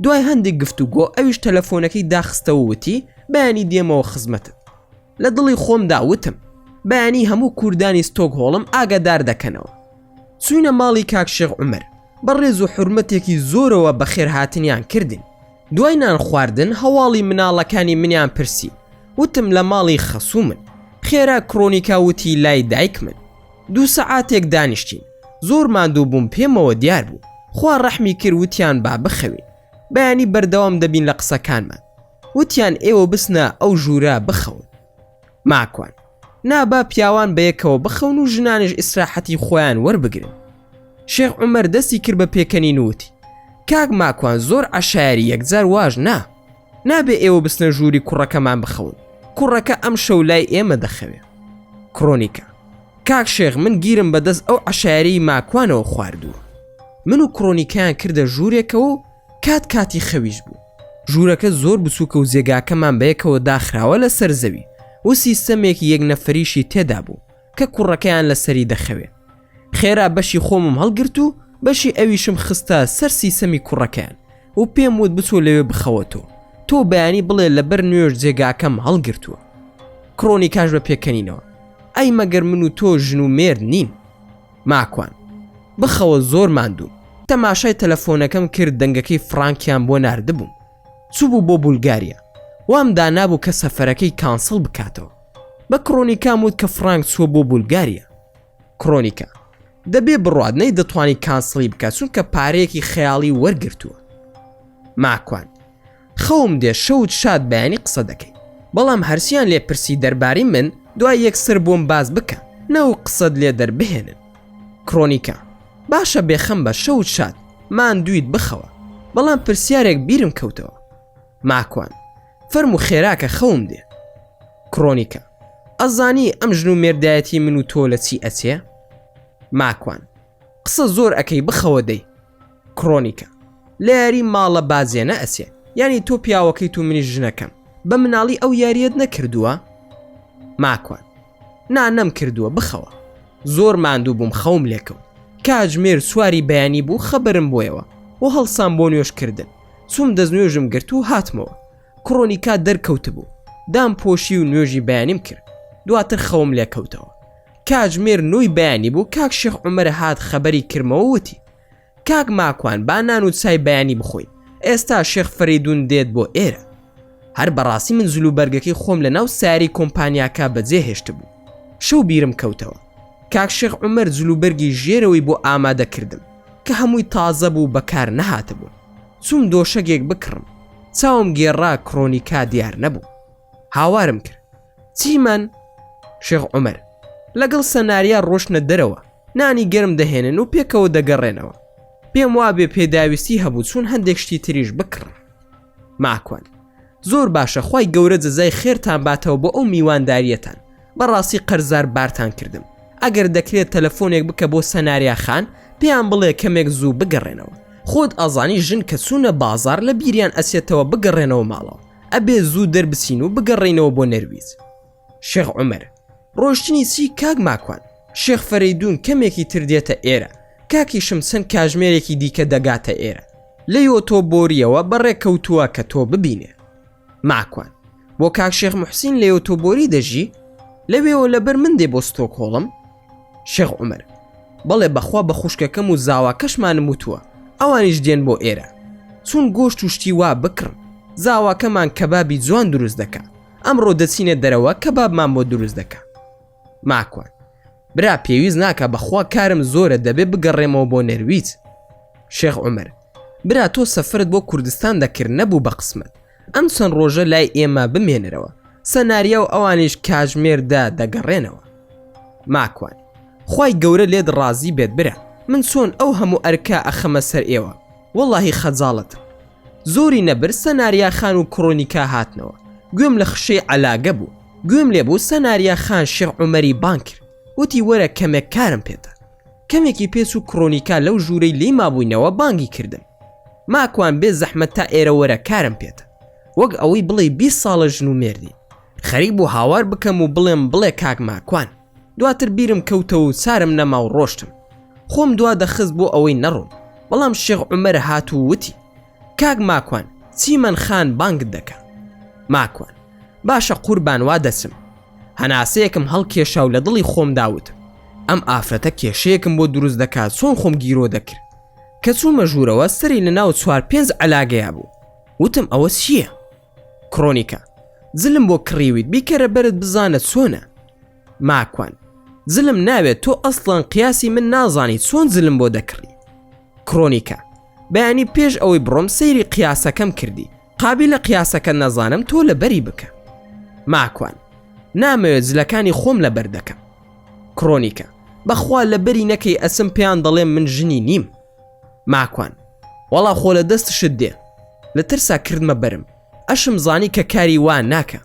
دوای هەندێک گفتوگۆ ئەویش تەلەفۆنەکەی داخستەوە وتی بەیانی دێمەوە خزمەتت. لە دڵی خۆمدا وتم بەیانی هەموو کوردانی ستۆکهۆڵم ئاگادار دەکەنەوە. چوینە ماڵی کاک شێخ عومەر بەڕێز و حورمەتێکی زۆرەوە بەخێر هاتنیان کردن. دوای نان خواردن هەواڵی مناڵەکانی منیان پرسی وتم لە ماڵی خەسوومن. خێرا کڕۆنیکا وتی لای دایک من. 2 سەعاتێک دانیشتین زۆر ماندوو بووم پێمەوە دیار بوو خوا ڕەحمی کرد وتیان با بخەوین بەیانی بەردەوام دەبین لە قسەکانمان وتیان ئێوە بسنە ئەو ژوورە بخەون. ماکوان نابا پیاوان بەیەکەوە بخەون و ژنانش ئیسراحەتی خۆیان وەربگرن. شێخ عومەر دەستی کرد بە پێکەنین وتی کاک ماکوان زۆر عەشایری یەکجار واژ نابێ ئێوە بسنە ژووری کوڕەکەمان بخەون کوڕەکە ئەم شەو لای ئێمە دەخەوێ. کڕۆنیکە کاک شێخ من گیرم بەدەست ئەو عەشایری ماکوانەوە خواردووە. من و کڕۆنیکایان کردە ژوورێکەوە کاتی خەویش بوو. ژوورەکە زۆر بچووکە و جێگاکەمان بەیەکەوە داخراوە لە سەر زەوی و سیستەمێکی یەک نەفەریشی تێدا بوو کە کوڕەکەیان لەسەری دەخەوێ. خێرا بەشی خۆمم هەڵگرت و بەشی ئەویشم خستە سەر سیسەمی کوڕەکەیان و پێم وت بچۆ لەوێ بخەوەتەوە تۆ بەیانی بڵێ لەبەر نوێژ جێگاکەم هەڵگرتووە. کڕۆنیکاش بە پێکەنینەوە ئەی مەگەر من و تۆ ژن و مێرد نین. ماکوان بخەوە زۆر ماندوم. تەماشای تەلەفۆنەکەم کرد دەنگەکەی فرانکیان بۆ ناردبووم. چوو بۆ بولگاریا وام دانابوو کە سەفەرەکەی کانسڵ بکاتەوە. بە کڕۆنیکام وت کە فرانک چووە بۆ بولگاریا. کڕۆنیکا دەبێ بڕوات نەی دەتوانی کانسڵی بکات چونکە پارەیەکی خەیاڵی وەرگرتووە. ماکوان خەوم دێ شەوت شاد بەیانی قسە دەکەی بەڵام هەرسیان لێ پرسی دەرباری من دوای یەکسەر بۆم باز بکە نەو قسەت لێ دەربهێنن. کڕۆنیکا باشە بێخەم بە شەوت شاد ماندوویت بخەوە بەڵام پرسیارێک بیرم کەوتەوە. ماکوان فەرمو خێراکە خەوم دێ. کڕۆنیکا ئەزانی ئەم ژن و مێردایەتی من و تۆ لە چی ئەچێ؟ ماکوان قسە زۆر ئەەکەی بخەوە دەی. کڕۆنیکا لە یاری ماڵە بازێنە ئەچێ یعنی تۆ پیاوەکەیت و منی ژنەکەم بە مناڵی ئەو یاریت نەکردووە؟ ماکوان نانەم کردووە بخەوە زۆر ماندوو بووم خەوم لێکەوت. کاتژمێر سواری بەیانی بوو خەبەرم بۆیەوە و هەڵسان بۆ نوێژکردن چوم دەستنوێژم گرت و هاتمەوە. کڕۆنیکا دەرکەوت بوو دام پۆشی و نوێژی بەیانیم کرد دواتر خەوم لێکەوتەوە. کاتژمێر نوۆی بەیانی بوو کاک شێخ عومەر هات خەبەری کردمەوە وتی کاک ماکوان با نان و چای بەیانی بخۆین ئێستا شێخ فەریدون دێت بۆ ئێرە. هەر بەڕاستی من زلوبەرگەکەی خۆم لە ناو ساری کۆمپانیاکە بەجێ هێشت بوو. شەو بیرم کەوتەوە کاک شێخ عومەر زلوبەرگی ژێرەوەی بۆ ئامادە کردم کە هەمووی تازە بوو بەکار نەهاتە بوو. چوم دۆشەگێک بکڕم چاوم گێڕا کڕۆنیکا دیار نەبوو. هاوارم کرد چیمان؟ شێخ عومەر لەگەڵ سەناریا ڕۆشنە دەرەوە نانی گەرم دەهێنن و پێکەوە دەگەڕێنەوە. پێم وابێ پێداویستی هەبوو چون هەندێک شتی تریش بکڕم. ماکوان زۆر باشە خوای گەورە جەزای خێرتان باتەوە بۆ ئەو میوانداریەتان بەڕاستی قەرزار بارتان کردم. ئەگەر دەکرێت تەلەفۆنێک بکە بۆ سەناریا خان پێیان بڵێ کەمێک زوو بگەڕێنەوە. خۆت ئەزانی ژن کە چوونە بازار لە بیریان ئەسێتەوە بگەڕێنەوە ماڵەوە ئەبێ زوو دەربچین و بگەڕێنەوە بۆ نەرویز. شێخ عومەر ڕۆشتنی چی کاک ماکوان؟ شێخ فەریدون کەمێکی تردێتە ئێرە کاکیشم چەند کاژمێرێکی دیکە دەگاتە ئێرە لەیۆ تۆ بۆریەوە بەڕێکەوتووە کە تۆ ببینێ. ماکوان بۆ کاک شێخ موحسین لەیۆ تۆ بۆری دەژی لەوێەوە لەبەر من دێ بۆ ستۆکهۆڵم. شێخ عومەر بەڵێ بەخوا بە خوشکەکەم و زاواکەشمانم وتووە ئەوانیش دێن بۆ ئێرە چون گۆشت و شتی وا بکڕم زاواکەمان کەبابی جوان دروست دەکا ئەمڕۆ دەچینە دەرەوە کەبابمان بۆ دروست دەکا. ماکوان برا پێویست ناکە بەخوا کارم زۆرە دەبێ بگەڕێمەوە بۆ نەرویج. شێخ عومەر برا تۆ سەفرت بۆ کوردستان دەکرد نەبوو بە قسمت ئەم چەند ڕۆژە لای ئێمە بمێنەرەوە سەناریا و ئەوانیش کاژمێردا دەگەڕێنەوە. ماکوان خوای گەورە لێت ڕازی بێت برا من چۆن ئەو هەموو ئەرکا ئەخەمە سەر ئێوە وەڵڵاهی خەجاڵەت زۆری نەبر سەناریا خان و کڕۆنیکا هاتنەوە گوێم لە خشەی عەلاگە بوو گوێم لێ بوو سەناریا خان شێخ عومەری بان کرد وتی وەرە کەمێک کارم پێتە. کەمێکی پێچ و کڕۆنیکا لەو ژوورەی لی مابووینەوە بانگی کردم ماکوان بێ زەحمەت تا ئێرە وەرە کارم پێتە وەک ئەوەی بڵێ 20 ساڵە ژن و مێردی خەریک بوو هاوار بکەم و بڵێ کاک ماکوان. دواتر بیرم کەوتە و سارم نەما و ڕۆشتم خۆم دوا دەخست بۆ ئەوەی نەڕۆم بەڵام شێخ عومەر هات و وتی کاک ماکوان چیمەن خان بانگت دەکا. ماکوان باشە قوربان وا دەچم هەناسەیەکم هەڵکێشا و لە دڵی خۆم داوتم ئەم ئافرەتە کێشەیەکم بۆ دروست دەکات چۆن خۆم گیرۆ دەکرد. کە چوومە ژوورەوە سەری لە ناو 4-5 عەلاگەیە بوو وتم ئەوە چییە؟ کڕۆنیکا زلم بۆ کڕیویت بیکەرە بەرت بزانە چۆنە. ماکوان زلم ناوێت تۆ ئەسڵان قیاسی من نازانی چۆن زلم بۆ دەکڕی. کڕۆنیکا بەیانی پێش ئەوەی بڕۆم سەیری قیاسەکەم کردی قابل لە قیاسەکە نەزانم تۆ لە بەری بکە. ماکوان نامەوێت زلەکانی خۆم لە بەر دەکەم. کڕۆنیکا بەخوا لە بەری نەکەی ئەسم پێیان دەڵێم من ژنی نیم. ماکوان وەڵا خۆ لە دەستشت دێ لە ترسا کردمە بەرم ئەشم زانی کە کاری وان ناکە.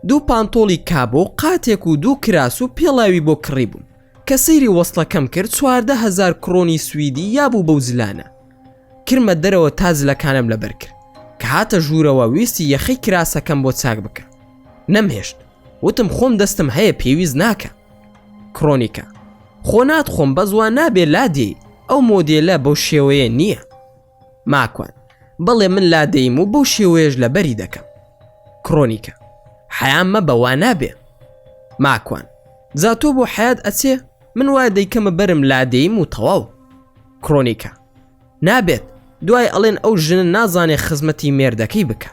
2 پانتۆڵی کابۆ قاتێک و 2 کراس و پێڵاوی بۆ کڕی بووم کە سەیری وەسڵەکەم کرد 14,000 کڕۆنی سویدی یابوو بەو زلانە. کرمە دەرەوە تا زلەکانم لەبەر کرد کە هاتە ژوورەوە ویستی یەخەی کراسەکەم بۆ چاک بکە نەمهێشت وتم خۆم دەستم هەیە پێویست ناکە. کڕۆنیکا خۆنات خۆم بە زوان نابێ لادێ ئەو مۆدێلە بەو شێوەیە نییە. ماکوان بەڵێ من لادەیم و بەو شێوەیەش لە بەری دەکەم. کرۆنیکە حەیان مەبە وا نابێ. ماکوان جا تۆ بۆ حەیات ئەچێ؟ من وای دەیکەمە بەرم لادەیم و تەواو. کرۆنیکە نابێت، دوای ئەڵێن ئەو ژنە نازانێ خزمەتی مێردەکەی بکە.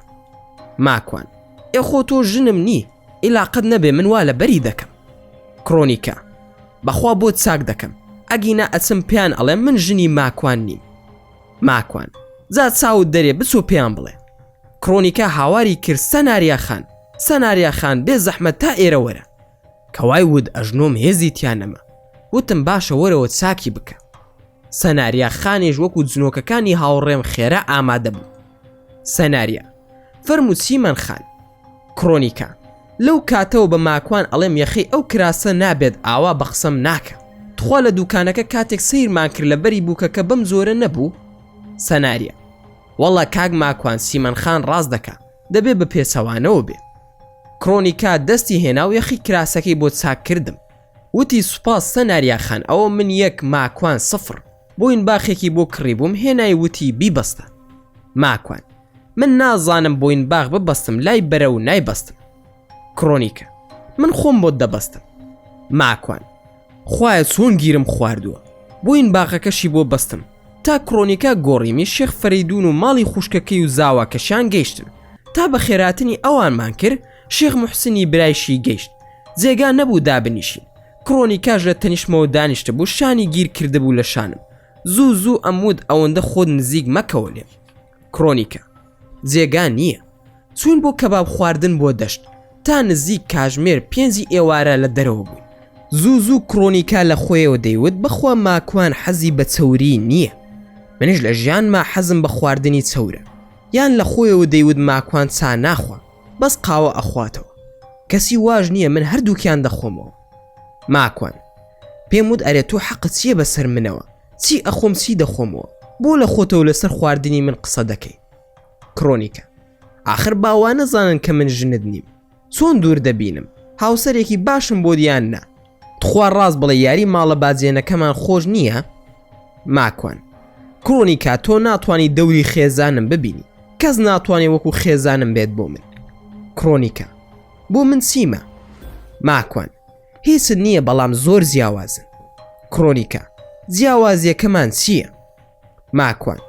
ماکوان ئێخۆ تۆ ژنم نی، ئیلاقەت نەبێ من وا لە بەری دەکەم. کرۆنیکە بەخوا بۆ چاک دەکەم، ئەگینا ئەچم پیان ئەڵێ من ژنی ماکوان نیم. ماکوان جا چاوت دەرێ بچۆ پێیان بڵێ. کرۆنیکە هاواری کرد سەناریا خان، سەناریا خان بێ زەحمەت تا ئێرە وەرە. کەوای ود ئەژنۆم هێزی تیان نەما، وتم باشە وەرەوە چاکی بکە. سەناریا خانێش وەکو جنۆکەکانی هاوڕێم خێرا ئامادە بوو. سەناریا فەرموو چیمەن خان. کرۆنیکە لەو کاتەوە بە ماکوان ئەڵێم یەخەی ئەو کراسە نابێت ئاوا بە قسەم ناکە، تخوا لە دوکانەکە کاتێک سیرمان کرد لە بەری بووکە کە بەم زۆرە نەبوو. سەناریا وەڵا کاک ماکوان سیمەن خان ڕاست دەکا، دەبێ بە پێچەوانەوە بێ. کرۆنیکا دەستی هێنا و یەخی کراسەکەی بۆ چاک کردم. وتی سوپاس سەناریا خان، ئەوە من 1 ماکوان 0. بۆین باخێکی بۆ کڕی بووم هێنای وتی بیبەستە. ماکوان من نازانم بۆین باغ ببەستم، لای بەرە و نایبەستم. کرۆنیکە من خۆم بۆ دەبەستم. ماکوان خوایە چۆن گیرم خواردووە، بۆین باغەکەشی بۆ بەستم. تا کرۆنیکە گۆڕیمی شێخ فەریدون و ماڵی خوشکەکەی و زاواکەشیان گەیشتن. تا بە خێراتنی ئەوانمان کرد شێخ موحسینی برایشی گەیشت. جێگا نەبوو دابنیشین. کرۆنیکاژ لە تەنیشمەوە دانیشتە بوو، شانی گیر کردبوو لە شانم. زوو ئەمود ئەوەندە خۆت نزیک مەکەوە لێم. کرۆنیکە جێگا نییە. چوون بۆ کەباب خواردن بۆ دەشت، تا نزیک کاژمێر 5 ئێوارە لە دەرەوە بووین. زوو کرۆنیکا لە خۆیەوە دەیوت بەخوا ماکوان حەزی بە چەوری نییە. منیش لە ژیانما حەزم بە خواردنی چەورە. یان لە خۆیەوە دەیوت ماکوان چا ناخوا، بەس قاوە ئەخواتەوە. کەسی واژ نییە من هەردووکیان دەخۆمەوە. ماکوان پێم وت ئەرێ تۆ حەقت چییە بەسەر منەوە؟ چی ئەخۆم چی دەخۆمەوە؟ بۆ لە خۆتەوە لەسەر خواردنی من قسە دەکەی؟ کرۆنیکە ئاخر باوانە زانن کە من ژنت نیم، چۆن دوور دەبینم؟ هاوسەرێکی باشم بۆ دیان نا. تخوا ڕاست بڵێ یاری ماڵە باجێنەکەمان خۆش نییە؟ ماکوان کرۆنیکە تۆ ناتوانی دەوری خێزانم ببینی، کەس ناتوانێ وەکو خێزانم بێت بۆ من. کرۆنیکە بۆ من چیمە؟ ماکوان هیچت نییە بەڵام زۆر جیاوازن. کرۆنیکە جیاوازیەکەمان چییە؟ ماکوان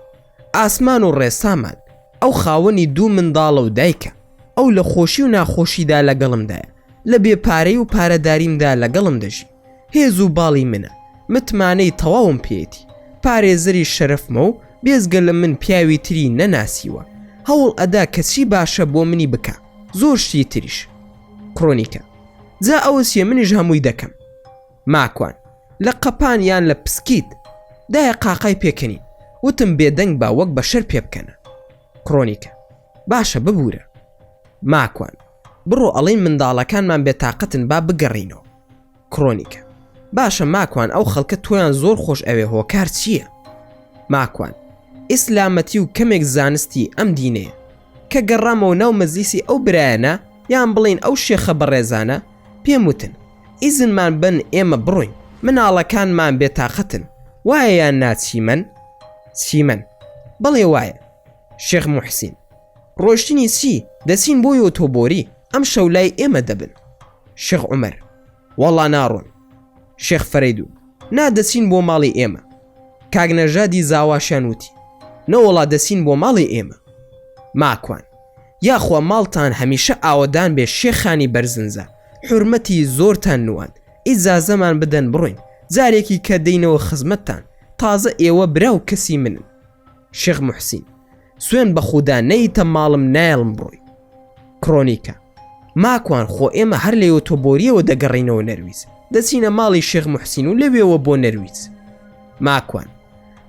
ئاسمان و ڕێسامان، ئەو خاوەنی 2 منداڵە و دایکە، ئەو لە خۆشی و ناخۆشیدا لەگەڵمدایە، لە بێپارەی و پارەداریمدا لەگەڵم دەژی. هێز و باڵی منە، متمانەی تەواوم پێێتی، پارێزەری شەرەفمە و بێزگە لە من پیاوی تری نەناسیوە، هەوڵ ئەدا کەچی باشە بۆ منی بکە، زۆر شتی تریش. کرۆنیکە جا ئەوەسیە منیش هەمووی دەکەم. ماکوان لە قەپان یان لە پسکیت دایە قاقای پێکەنین، وتم بێدەنگ با وەک بەشەر پێ بکەنە. کرۆنیکە باشە ببوورە. ماکوان بڕۆ ئەڵێن منداڵەکانمان بێتاقەتن با بگەڕینەوە. کرۆنیکە باشە ماکوان ئەو خەڵکە تۆیان زۆر خۆش ئەوێ هۆکار چییە؟ ماکوان ئیسلامەتی و کەمێک زانستی ئەم دینەیە کە گەڕامەوە ناو مەزلیسی ئەو برایەنە یان بڵین ئەو شێخە بەڕێزانە پێم وتن ئیزنمان بن ئێمە بڕۆین، مناڵەکانمان بێتاقەتن، وایە یان ناچیمەن؟ چیمەن بەڵێ وایە. شێخ موحسین ڕۆشتنی چی؟ دەچین بۆ یۆتۆبۆری، ئەم شەو لای ئێمە دەبن. شێخ عومەر وەڵا ناڕۆن. شێخ فەریدون نادەچین بۆ ماڵی ئێمە. کاک نەژادی زاواشیان وتی نەوەڵا دەچین بۆ ماڵی ئێمە. ماکوان یاخوا ماڵتان هەمیشە ئاوەدان بێ شێخانی بەرزنجە، حورمەتی زۆرتان نوان، ئیجازەمان بدەن بڕۆین، جارێکی کە دەینەوە خزمەتتان، تازە ئێوە برا و کەسی منن. شێخ موحسین سوێن بە خودا نەیتە ماڵم نایڵم بڕۆی. کرۆنیکە ماکوان خۆ ئێمە هەر لە یۆتۆبۆریەوە دەگەڕینەوە نەرویز، دەچینە ماڵی شێخ موحسین و لەوێەوە بۆ نەرویز. ماکوان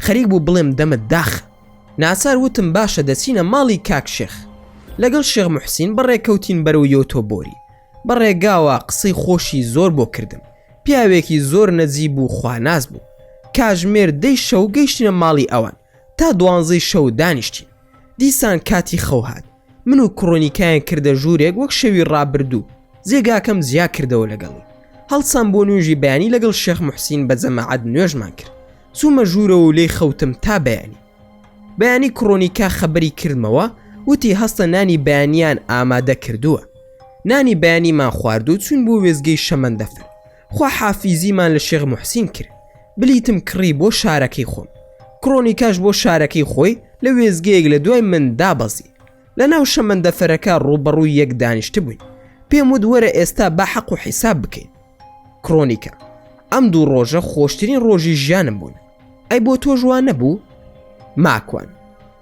خەریک بوو بڵێم دەمت داخە. ناچار وتم باشە دەچینە ماڵی کاک شێخ. لەگەڵ شێخ موحسین بەڕێکەوتین بەرەو یۆتۆبۆری. بەڕێگاوە قسەی خۆشی زۆر بۆ کردم، پیاوێکی زۆر نەجیب و خواناز بوو. کاژمێر 10 شەو گەیشتینە ماڵی ئەوان، تا 12 شەو دانیشتین. دیسان کاتی خەو هات، من و کرۆنیکایان کردە ژوورێک وەک شەوی ڕابردوو، جێگاکەم زیا کردەوە لەگەڵی. هەڵسان بۆ نوێژی بەیانی لەگەڵ شێخ موحسین بە جەماعەت نوێژمان کرد. چوومە ژوورەوە و لێی خەوتم تا بەیانی کڕۆنیکا خەبەری کردمەوە، وتی هەستە نانی بەیانیان ئامادە کردووە. نانی بەیانیمان خواردو چوون بۆ وێزگەی شەمەندەفەر. خوا حافیزیمان لە شێخ موحسین کرد. بلیتم کڕی بۆ شارەکەی خۆم. کڕۆنیکاش بۆ شارەکەی خۆی لە وێزگەیەک لە دوای من دابەزی. لەناو شەمەندەفەرەکە ڕوبەڕووی یەک دانیشتە بووین. پێم وت وەرە ئێستا با حەق و حیساب بکەین. کڕۆنیکا: ئەم دوو ڕۆژە خۆشترین ڕۆژی ژیانم بوون. ئەی بۆ تۆ جوان نەبوو؟ ماکوان: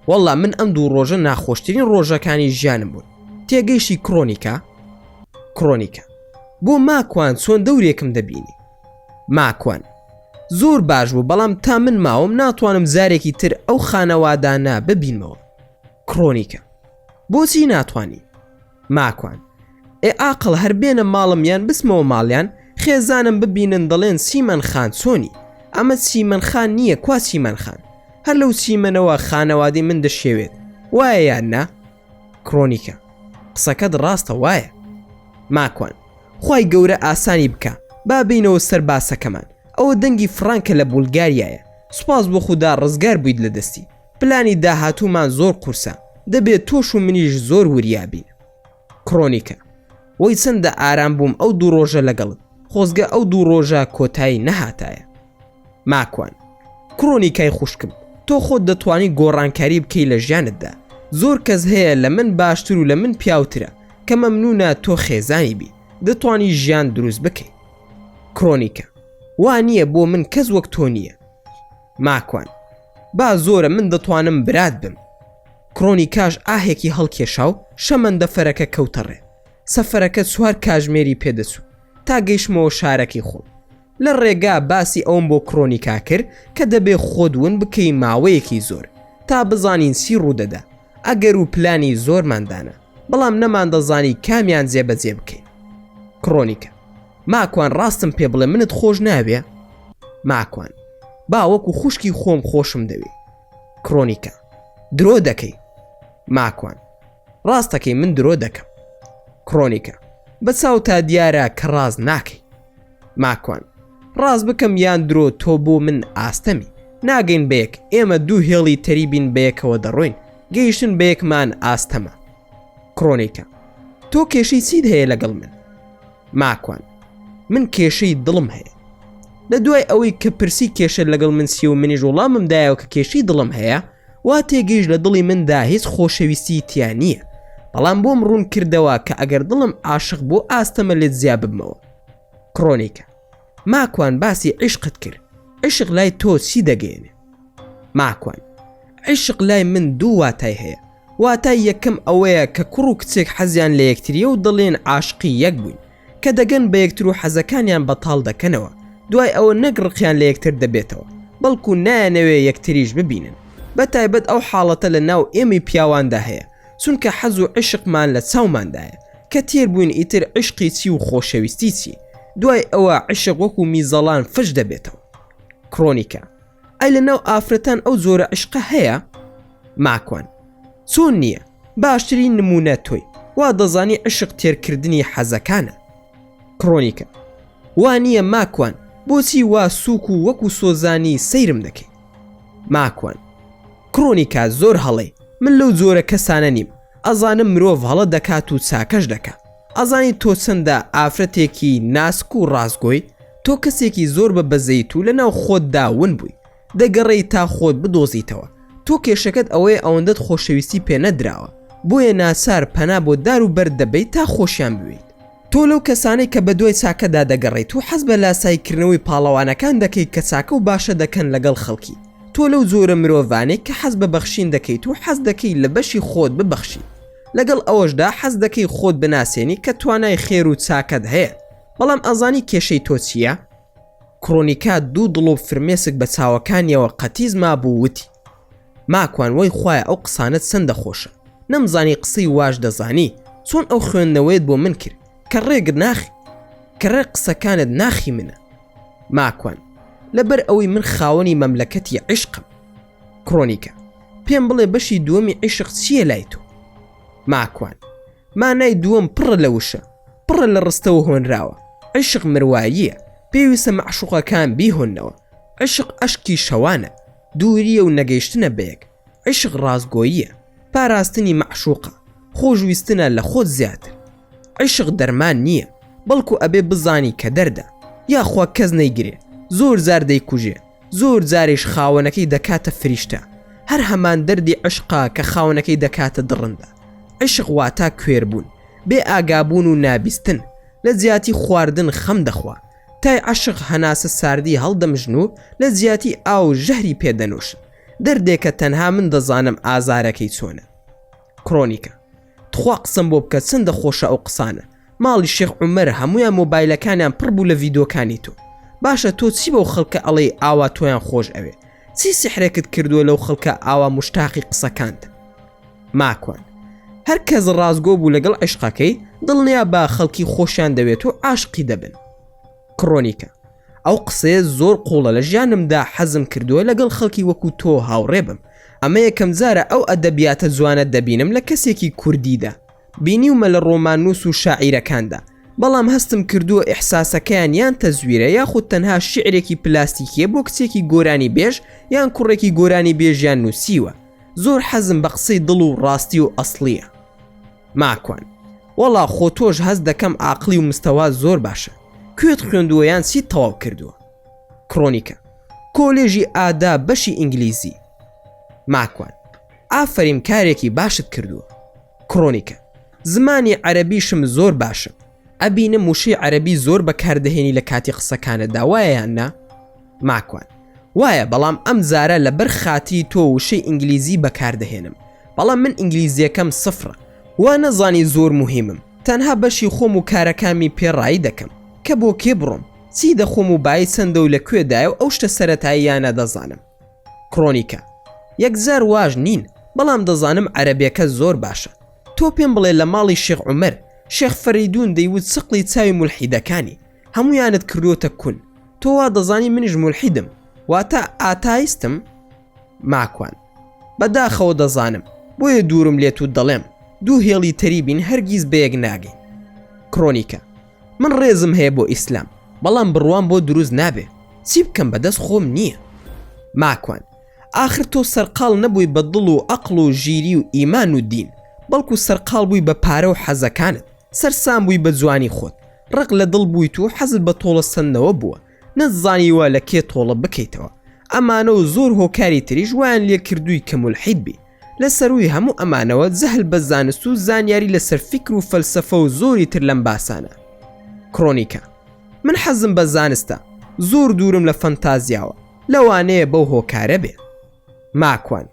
وەڵا من ئەم دوو ڕۆژە ناخۆشترین ڕۆژەکانی ژیانم بوون. تێگەیشتی کڕۆنیکا: بۆ ماکوان چۆن دەورێکم دەبینی؟ ماکوان: زۆر باش بوو، بەڵام تا من ماوەم ناتوانم زارێکی تر ئەو خانەوادانە ببینمەوە. کڕۆنیکا: بۆچی ناتوانی؟ ماکوان: ئاقل هەر بێنە ماڵم یان بسمەوە ماڵیان، خێزانم ببینن دەڵێن سیمەن خان چۆنی؟ ئەمە سیمەن خان نییە، کوا سیمەن خان؟ هەر لەو سیمەنەوە خانەوادی من دەشێوێت، وایە یان نا؟ کڕۆنیکا: قسەکەت ڕاستە، وایە. ماکوان: خوای گەورە ئاسانی بکە، با بینەوە سەر باسەکەمان. ئەوە دەنگی فڕانکە لە بولگاریایە. سوپاس بۆ خوددا ڕزگار بوویت لە دەستی. پلانی داهاتوومان زۆر قورسە، دەبێت تۆش و منیش زۆر وریابین. کڕۆنیکا: وەی چەندە ئارام بووم ئەو دوو ڕۆژە لەگەڵت، خۆزگە ئەو دوو ڕۆژە کۆتایی نەهاتایە. ماکوان: کڕۆنیکای خوشکم، تۆ خۆت دەتوانی گۆڕانکاری بکەی لە ژیانتدا. زۆر کەس هەیە لە من باشتر و لە من پیاوترە کە مەمنونە تۆ خێزانی بی، دەتوانی ژیان دروست بکەی. کڕۆنیکا: وانییە بۆ من کەس وەک تۆ نییە. ماکوان: با زۆرە من دەتوانم برات بم. کڕۆنیکاش ئاهێکی هەڵکێشا و شەمەندەفەرەکە کەوتەڕێ. سەفەرەکە چوار کاژمێری پێدەچوو تا گەیشتمەوە شارەکەی خۆم. لە ڕێگا باسی ئەوم بۆ کڕۆنیکا کرد کە دەبێ خۆدون بکەی ماوەیەکی زۆر تا بزانین چی ڕوودەدا، ئەگەر و پلانی زۆرماندانە، بەڵام نەمان دەزانی کامیان جێبەجێ بکەین. کڕۆنیکا: ماکوان ڕاستم پێ بڵێ منت خۆش نابێ؟ ماکوان: با وەکو خوشکی خۆم خۆشم دەوێ. کڕۆنیکا: درۆ دەکەی؟ ماکوان: ڕاستەکەی من درۆ دەکەم. کڕۆنیکا: بە چاو تا دیارە کە ڕاز ناکەی. ماکوان: ڕاز بکەم یان درۆ تۆ بۆ من ئاستەمی، ناگەین بەیەک، ئێمە دوو هێڵی تەریبین بەیەکەوە دەڕۆین، گەیشتن بەیەکمان ئاستەمە. کڕۆنیکا: تۆ کێشەی چیت هەیە لەگەڵ من؟ ماکوان: من کێشەی دڵم هەیە. لە دوای ئەوەی کە پرسی کێشە لەگەڵ من سی و منیش وەڵامم دایەوە کە کێشەی دڵم هەیە، وا تێگەیشت لە دڵی مندا هیچ خۆشەویستی تیا نییە، بەڵام بۆم ڕوون کردەوە کە ئەگەر دڵم عاشق بۆ ئاستەمە لێت زیا ببمەوە. کڕۆنیکا: ماکوان باسی عیشقت کرد، عیشق لای تۆ چی دەگەێنێ؟ ماکوان: عیشق لای من دوو واتای هەیە. واتای یەکەم ئەوەیە کە کوڕ و کچێک حەزیان لە یەکتریە و دەڵێن عاشقی یەک بووین، کە دەگەن بە یەکتر و حەزەکانیان بەتاڵ دەکەنەوە، دوای ئەوە نەک ڕقیان لە یەکتر دەبێتەوە، بەڵکو نایەنەوێ یەکتریش ببینن. بەتایبەت ئەو حاڵەتە لە ناو ئێمەی پیاواندا هەیە، چونکە حەز و عیشقمان لە چاوماندایە کە تێر بووین ئیتر عیشقی چی و خۆشەویستی چی، دوای ئەوە عیشق وەکو میزەڵان فش دەبێتەوە. کڕۆنیکا: ئەی لە ناو ئافرەتان ئەو جۆرە عیشقە هەیە؟ ماکوان: چۆن نییە؟ باشترین نمونە تۆی، وا دەزانی عیشق تێرکردنی حەزەکانە. کڕۆنیکا: وانییە ماکوان، بۆچی وا سووک و وەکو سۆزانی سەیرم دەکەی؟ ماکوان: کڕۆنیکا زۆر هەڵێ، من لەو جۆرە کەسانە نیم، ئەزانم مرۆڤ هەڵە دەکات و چاکەش دەکات. ئەزانی تۆ چەندە ئافرەتێکی ناسک و ڕاستگۆی، تۆ کەسێکی زۆر بە بەزەیت و لە ناو خۆتدا ون بووی، دەگەڕێی تا خۆت بدۆزیتەوە. تۆ کێشەکەت ئەوەیە ئەوەندەت خۆشەویستی پێ نەدراوە، بۆیە ناسار پەنا بۆ دار و بەر دەبیت تا خۆشیان بوێیت. تۆ لەو کەسانەی کە بە دوای چاکەدا دەگەڕێیت و حەز بە لاسایکردنەوەی پاڵەوانەکان دەکەیت کە چاکە و باشە دەکەن لەگەڵ خەڵکی. تۆ لەو زۆرە مرۆڤانێک کە حەز بە بەخشین دەکەیت و حەز دەکەی لە بەشی خۆت ببەخشی، لەگەڵ ئەوەشدا حەز دەکەی خۆت بناسێنی کە توانای خێر و چاکەت هەیە، بەڵام ئەزانی کێشەی تۆ چییە؟ کڕۆنیکا دوو دڵ و فرمێسک بە چاوەکانیەوە قەتیز مابوو، وتی: ماکوان وەی خوایە ئەو قسانت چەندە خۆشە، نەمزانی قسەی واش دەزانی، چۆن ئەو خوێندنەوەیت بۆ من کرد کە ڕێگت ناخی، کە ڕێ قسەکانت ناخی منە. ماکوان: لەبەر ئەوەی من خاوەنی مەملەکەتی عیشقم. کڕۆنیکا: پێم بڵێ بەشی دووەمی عیشق چییە لای تۆ؟ ماکوان: مانای دووەم پڕە لە وشە، پڕە لە ڕستەوە هۆنراوە، عشق مرواییە، پێویستە معشوقەکان بیهۆنەوە. عشق ئەشکی شەوانە، دووریە و نەگەیشتنە بەیەک. عشق ڕازگۆییە، پاراستنی معشوقە، خۆشویستنە لە خۆت زیاتر. عشق دەرمان نییە، بەڵکو ئەبێ بزانی کە دەردە، یاخوا کەس نەیگرێ، زۆر زار دەیکوژێ، زۆر جاریش خاوەنەکەی دەکاتە فریشتە. هەر هەمان دەردی عشقا کە خاوەنەکەی دەکاتە دڕندە. عشق واتە کوێربوون، بێ ئاگابوون و نابیستن، لە زیاتی خواردن خەم دەخوا. تای عشق هەناسە ساردی هەڵدەمژن و لە زیاتی ئاو ژەهری پێدەنووشن. دەردێکە تەنها من دەزانم ئازارەکەی چۆنە. کڕۆنیکە. تخوا قسم بۆ بکە چەندە خۆشە ئەو قسانە. ماڵی شێخ عومەر هەمویان مۆبایلەکانیان پڕ بوو لە ڤیدۆکانی تۆ. باشە تۆ چی بەو خەڵکە ئەڵێ ئاوا تۆیان خۆش ئەوێ؟ چی سحرێکت کردووە لەو خەڵکە ئاوا مشتاقی قسەکانت؟ ماکوان. هەر کەس ڕازگۆ بوو لەگەڵ عشقەکەی دڵنیا بە خەڵکی خۆشیان دەوێت و عاشقی دەبن. کڕۆنیکە. ئەو قسەیە زۆر قوڵە لە ژیانمدا حەزم کردووە لەگەڵ خەڵکی وەکو تۆ هاوڕێ بم. ئەمە یەکەم جارە ئەو ئەدەبیاتە جوانە دەبینم لە کەسێکی کوردیدا. بینیومە لە ڕۆمانوس و شاعیرەکاندا، بەڵام هەستم کردووە ئیحساسەکەیان یان تەزویرە یاخود تەنها شعرێکی پلاستیکیە بۆ کچێکی گۆرانی بێژ یان کوڕێکی گۆرانی بێژیان نووسیوە. زۆر حەزم بە قسەی دڵ و ڕاستی و ئەسڵیە. ماکوان. وەڵا خۆ تۆش هەست دەکەم عاقلی و مستەوا زۆر باشە. کوێت خوێندووە یان چی تەواو کردووە؟ کڕۆنیکە. کۆلێژی ئادا بەشی ئینگلیزی. ماکوان. ئافرین کارێکی باشت کردووە. کڕۆنیکە. زمانی عەرەبیشم زۆر باشە. ئەبینم وشەی عەرەبی زۆر بەکاردەهێنی لە کاتی قسەکانەدا، وایە یان نا؟ ماکوان. وایە، بەڵام ئەم زارە لەبەر خاتی تۆ وشەی ئینگلیزی بەکاردەهێنم، بەڵام من ئینگلیزیەکەم سفرە، وا نەزانی زۆر مهمم. تەنها بەشی خۆم و کارەکامی پێڕایی دەکەم کە بۆ کێ بڕۆم، چی دەخۆم و بای چەندە و لەکوێدایە و ئەو شتە سەرەتاییانە دەزانم. کڕۆنیکە. یەکجار واژ نین، بەڵام دەزانم عەرەبیەکە زۆر باشە. تۆ پێم بڵێ لە ماڵی شێخ عومەر شێخ فەریدون دەیوت سقلی چاوی مولحیدەکانی هەمویانت کردوتە کون. تۆ وا دەزانی منیش مولحیدم، واتە ئاتایستم؟ ماکوان. بەداخەوە دەزانم، بۆیە دوورم لێت و دەڵێم دوو هێڵی تەریبین هەرگیز بەیەک ناگەین. کڕۆنیکە. من ڕێزم هەیە بۆ ئیسلام، بەڵام بڕوان بۆ دروست نابێ. چی بکەم بەدەست خۆم نییە؟ ماکوان. ئاخر تۆ سەرقاڵ نەبووی بە دڵ و عەقڵ و ژیری و ئیمان و دین، بەڵکو سەرقاڵ بووی بە پارە و حەزەکانت، سەرسام بووی بە جوانی خۆت، ڕق لە دڵ بوویت و حەزت بە تۆڵە سندەوە بووە، نەزانیوە لە کێ تۆڵە بکەیتەوە. ئەمانە و زۆر هۆکاری تریش وایان لێ کردووی کە مولحید بی. لە سەروی هەموو ئەمانەوە جەهل بە زانست و زانیاری لەسەر فیکر و فەلسەفە و زۆری تر لەم باسانە. کڕۆنیکە. من حەزم بە زانستە، زۆر دوورم لە فەنتازیاوە، لەوانەیە بەو هۆکارە بێ. ماکوان.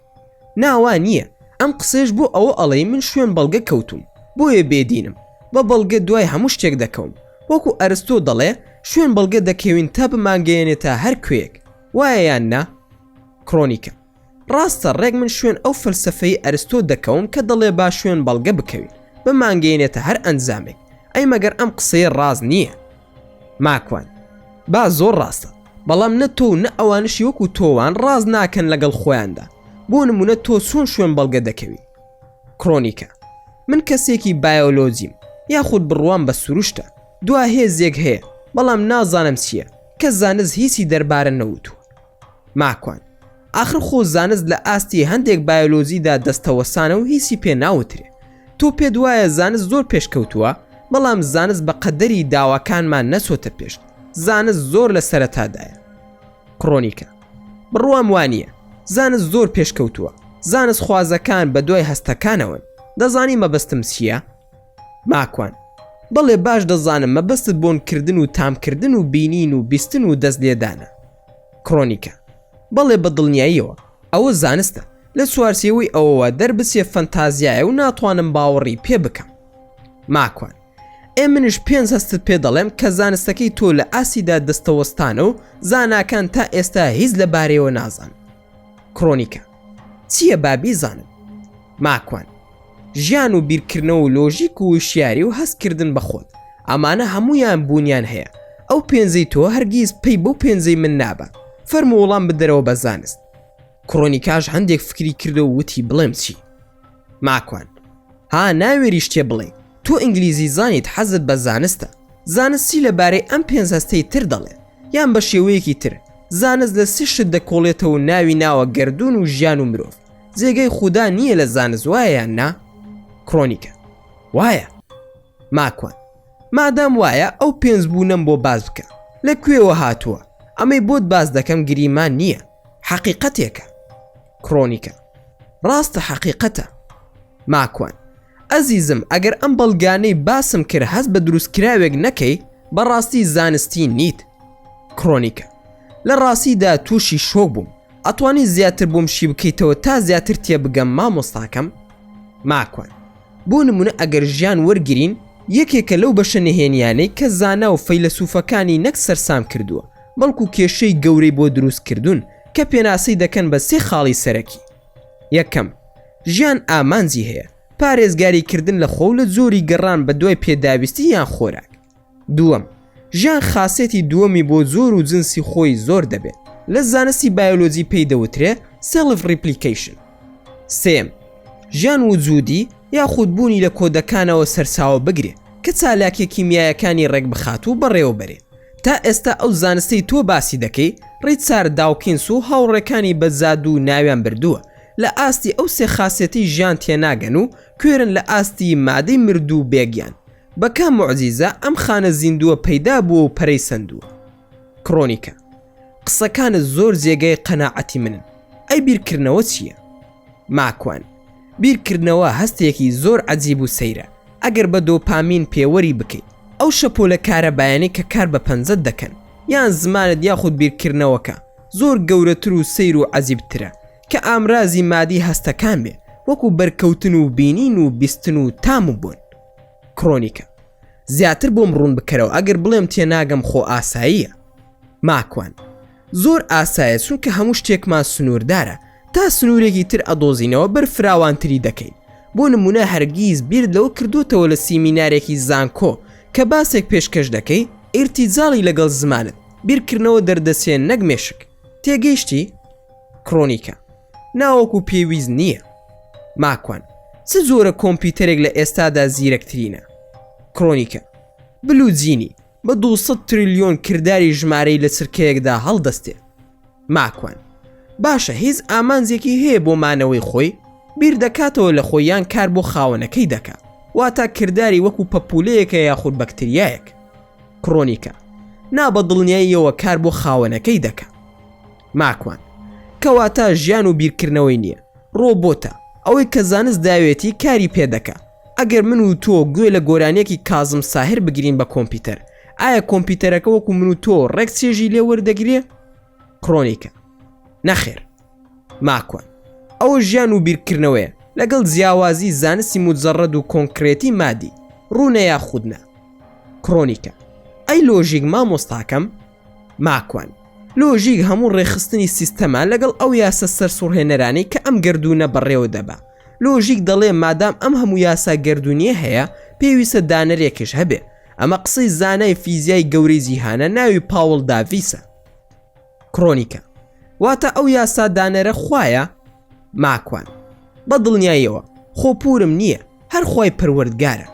ناوان نییە، ئەم قسەش بۆ ئەوە ئەڵێ من شوێن بەڵگە کەوتوم، بۆیە بێدینم، بە بەڵگە دوای هەموو شتێک دەکەوم. وەکو ئەرستۆ دەڵێ شوێن بەڵگە دەکەوین تا بمانگەیەنێتە هەر کوێیەک، وایە یان نا؟ کڕۆنیکە. ڕاستە، ڕێک من شوێن ئەو فەلسەفەی ئەرستۆ دەکەوم کە دەڵێ با شوێن بەڵگە بکەوین بمانگەیەنێتە هەر ئەنجامێک. ئەی مەگەر ئەم قسەیە ڕاز نییە؟ ماکوان. با زۆر ڕاستە، بەڵام نە تۆ و نە ئەوانشی وەکو تۆوان ڕاز ناکەن لەگەڵ خۆیاندا. بۆ نمونە تۆ چۆن شوێن بەڵگە دەکەوی؟ کڕۆنیکە. من کەسێکی بایۆلۆجیم، یاخود بڕوان بە سروشتە، دوا هێزێک هەیە، بەڵام نازانم چییە، کە زانست هیچی دەربارە نەوتووە. ماکوان. آخر خۆ زانست لە ئاستی هەندێک بایۆلۆجیدا دەستەوەسانە و هیچی پێ ناوترێ. تۆ پێت وایە زانست زۆر پێشکەوتووە، بەڵام زانست بە قەدەری داواکانمان نەچۆتە پێش، زانست زۆر لە سەرەتادایە. کڕۆنیکە. بڕوام وانییە، زانست زۆر پێشکەوتووە، زانست خوازەکان بە دوای هەستەکانەوەن. دەزانی مەبەستم چییە؟ ماکوان. بەڵێ باش دەزانم مەبەستت بۆنکردن و تامکردن و بینین و بیستن و دەست لێدانە. کڕۆنیکە. بەڵێ بە دڵنیاییەوە ئەوە زانستە، لە چوارچێوەی ئەوەوە دەربچێ فەنتازیایە و ناتوانم باوەڕی پێ بکەم. ماکوان. منش پێنج هەستت پێ دەڵێم کە زانستەکەی تۆ لە ئاسیدا دەستەوەستانە و زاناکان تا ئێستا هیچ لەبارەیەوە نازان. کڕۆنیکە. چییە بابی زانم؟ ماکوان. ژیان و بیرکردنەوە و لۆژیک و وشیاری و هەستکردن بە خۆت، ئەمانە هەمویان بوونیان هەیە. ئەو پێنجەی تۆ هەرگیز پێی بەو پێنجەی من نابە. فەرموو وەڵام بدەرەوە بە زانست. کڕۆنیکاش هەندێک فکری کردە و وتی بڵێم چی؟ ماکوان. ها ناوێری شتێ بڵێ، تۆ ئینگلیزی زانیت حەزت بە زانستە، زانستی لەبارەی ئەم پێنج هەستەی تر دەڵێ یان بە شێوەیەکی تر زانست لە سێ شت دەکۆڵێتەوە ناوی ناوە گردون و ژیان و مرۆڤ جێگەی خودا نییە لە زانست وایە یان نا؟ کرۆنیکە: وایە. ماکوان: مادام وایە ئەو پێنج بوونم بۆ باز بکە لەکوێوە هاتووە؟ ئەمەی بۆت باز دەکەم گریمان نییە، حەقیقەتێکە. کرۆنیکە: ڕاستە حەقیقەتە. ماکوان: ئەزیزم ئەگەر ئەم بەڵگانەی باسم کرد هەست بە دروستکراوێک نەکەی بەڕاستی زانستی نیت. کرۆنیکە: لە ڕاستیدا تووشی شۆک بووم، ئەتوانی زیاتر بۆم شی بکەیتەوە تا زیاتر تێبگەم مامۆستاکەم؟ ماکوان: بۆ نمونە ئەگەر ژیان وەرگرین یەکێکە لەو بەشە نهێنیانەی کە زانا و فەیلسوفەکانی نەک سەرسام کردووە بەڵکو کێشەی گەورەی بۆ دروستکردون کە پێناسەی دەکەن بە سێ خاڵی سەرەکی. یەکەم، ژیان ئامانجی هەیە، پارێزگاریکردن لە خۆ لە زۆری گەڕان بە دوای پێداویستی یان خۆراک. دووەم، ژیان خاسێتی دووەمی بۆ زۆر و جنسی خۆی زۆر دەبێت، لە زانستی بایۆلۆجی پێی دەوترێ سێلف ریپلیکیشن. سێم، ژیان وجودی یاخودبوونی لە کۆدەکانەوە سەرساوە بگرێ کە چالاکیە کیمیایەکانی ڕێک بخات و بەڕێوە بەرێ. تا ئێستا ئەو زانستەی تۆ باسی دەکەی ڕیچارد داوکینس و هاوڕێکانی بەزاد و ناویان بردووە لە ئاستی ئەو سێ خاسێتی ژیان تێناگەن و کوێرن لە ئاستی مادەی مردوو بێگیان. بە کام موعجیزە ئەم خانە زیندووە پەیدا بووە و پەرەی سندووە. کرۆنیکە: قسەکانت زۆر جێگەی قەناعەتی منن، ئەی بیرکردنەوە چییە؟ ماکوان: بیرکردنەوە هەستێکی زۆر عەجیب و سەیرە. ئەگەر بە دۆپامین پێوەری بکەیت ئەو شەپۆلە کارەبایانەی کە کار بە پەنجەت دەکەن یان زمانت یاخود بیرکردنەوەکە زۆر گەورەتر و سەیر و عەجیبترە کە ئامرازی مادی هەستەکان بێ وەکو بەرکەوتن و بینین و بیستن و تام و بوون. کرۆنیکە: زیاتر بۆم ڕوون بکەرەوە ئەگەر بڵێم تێناگەم خۆ ئاساییە. ماکوان: زۆر ئاسایە چونکە هەموو شتێکمان سنووردارە، تا سنوورێکی تر ئەدۆزینەوە بەرفراوانتری دەکەین. بۆ نمونە هەرگیز بیرت لەوە کردوتەوە لە سیمینارێکی زانکۆ کە باسێک پێشکەش دەکەی ئیرتیجاڵی لەگەڵ زمانت بیرکردنەوە دەردەچێن نەک مێشک. تێگەیشتی؟ کرۆنیکە: ناوەکو پێویست نییە. ماکوان: چ زۆرە کۆمپیوتەرێک لە ئێستادا زیرەکترینە؟ کرۆنیکە: بلوجینی بە 200 تریلیۆن کردداری ژمارەی لە چرکەیەکدا هەڵدەستێ. ماکوان: باشە هیچ ئامانجێکی هەیە بۆ مانەوەی خۆی؟ بیر دەکاتەوە لە خۆیان کار بۆ خاوەنەکەی دەکات واتە کردداری وەکو پەپولەیەکە یاخود بەکتریایەک. کرۆنیکە: نا بە دڵنیاییەوە کار بۆ خاوەنەکەی دەکات. ماکوان: کەواتە ژیان و بیرکردنەوەی نییە، ڕۆبۆتە، ئەوەی کە زانست داوێتی کاری پێدەکا. ئەگەر من و تۆ گوێ لە گۆرانیەکی کازم ساهر بگرین بە کۆمپیوتەر ئایا کۆمپیوتەرەکە وەکو من و تۆ ڕێک چێژی لێ وەردەگرێ؟ کرۆنیکە: نەخێر. ماکوان: ئەوە ژیان و بیرکردنەوەیە لەگەڵ جیاوازی زانستی مجەڕەد و کۆنکرێتی مادی، ڕوونە یاخودنە. کرۆنیکە: ئەی لۆژیک مامۆستاکەم؟ ماکوان: لۆژیک هەموو ڕێخستنی سیستەما لەگەڵ ئەو یاسە سەرسوڕهێنەرانی کە ئەم گردوونە بەڕێوە دەبا. لۆژیک دەڵێ مادام ئەم هەموو یاسا گردونیە هەیە پێویستە دانەرێکش هەبێ. ئەمە قسەی زانای فیزیای گەورەی جیهانە ناوی پاوڵ داڤیسە. کرۆنیکە: واتە ئەو یاسا دانەرە خوایە؟ ماکوان: بە دڵنیاییەوە خۆپورم نییە، هەر خوای پەروەردگارە.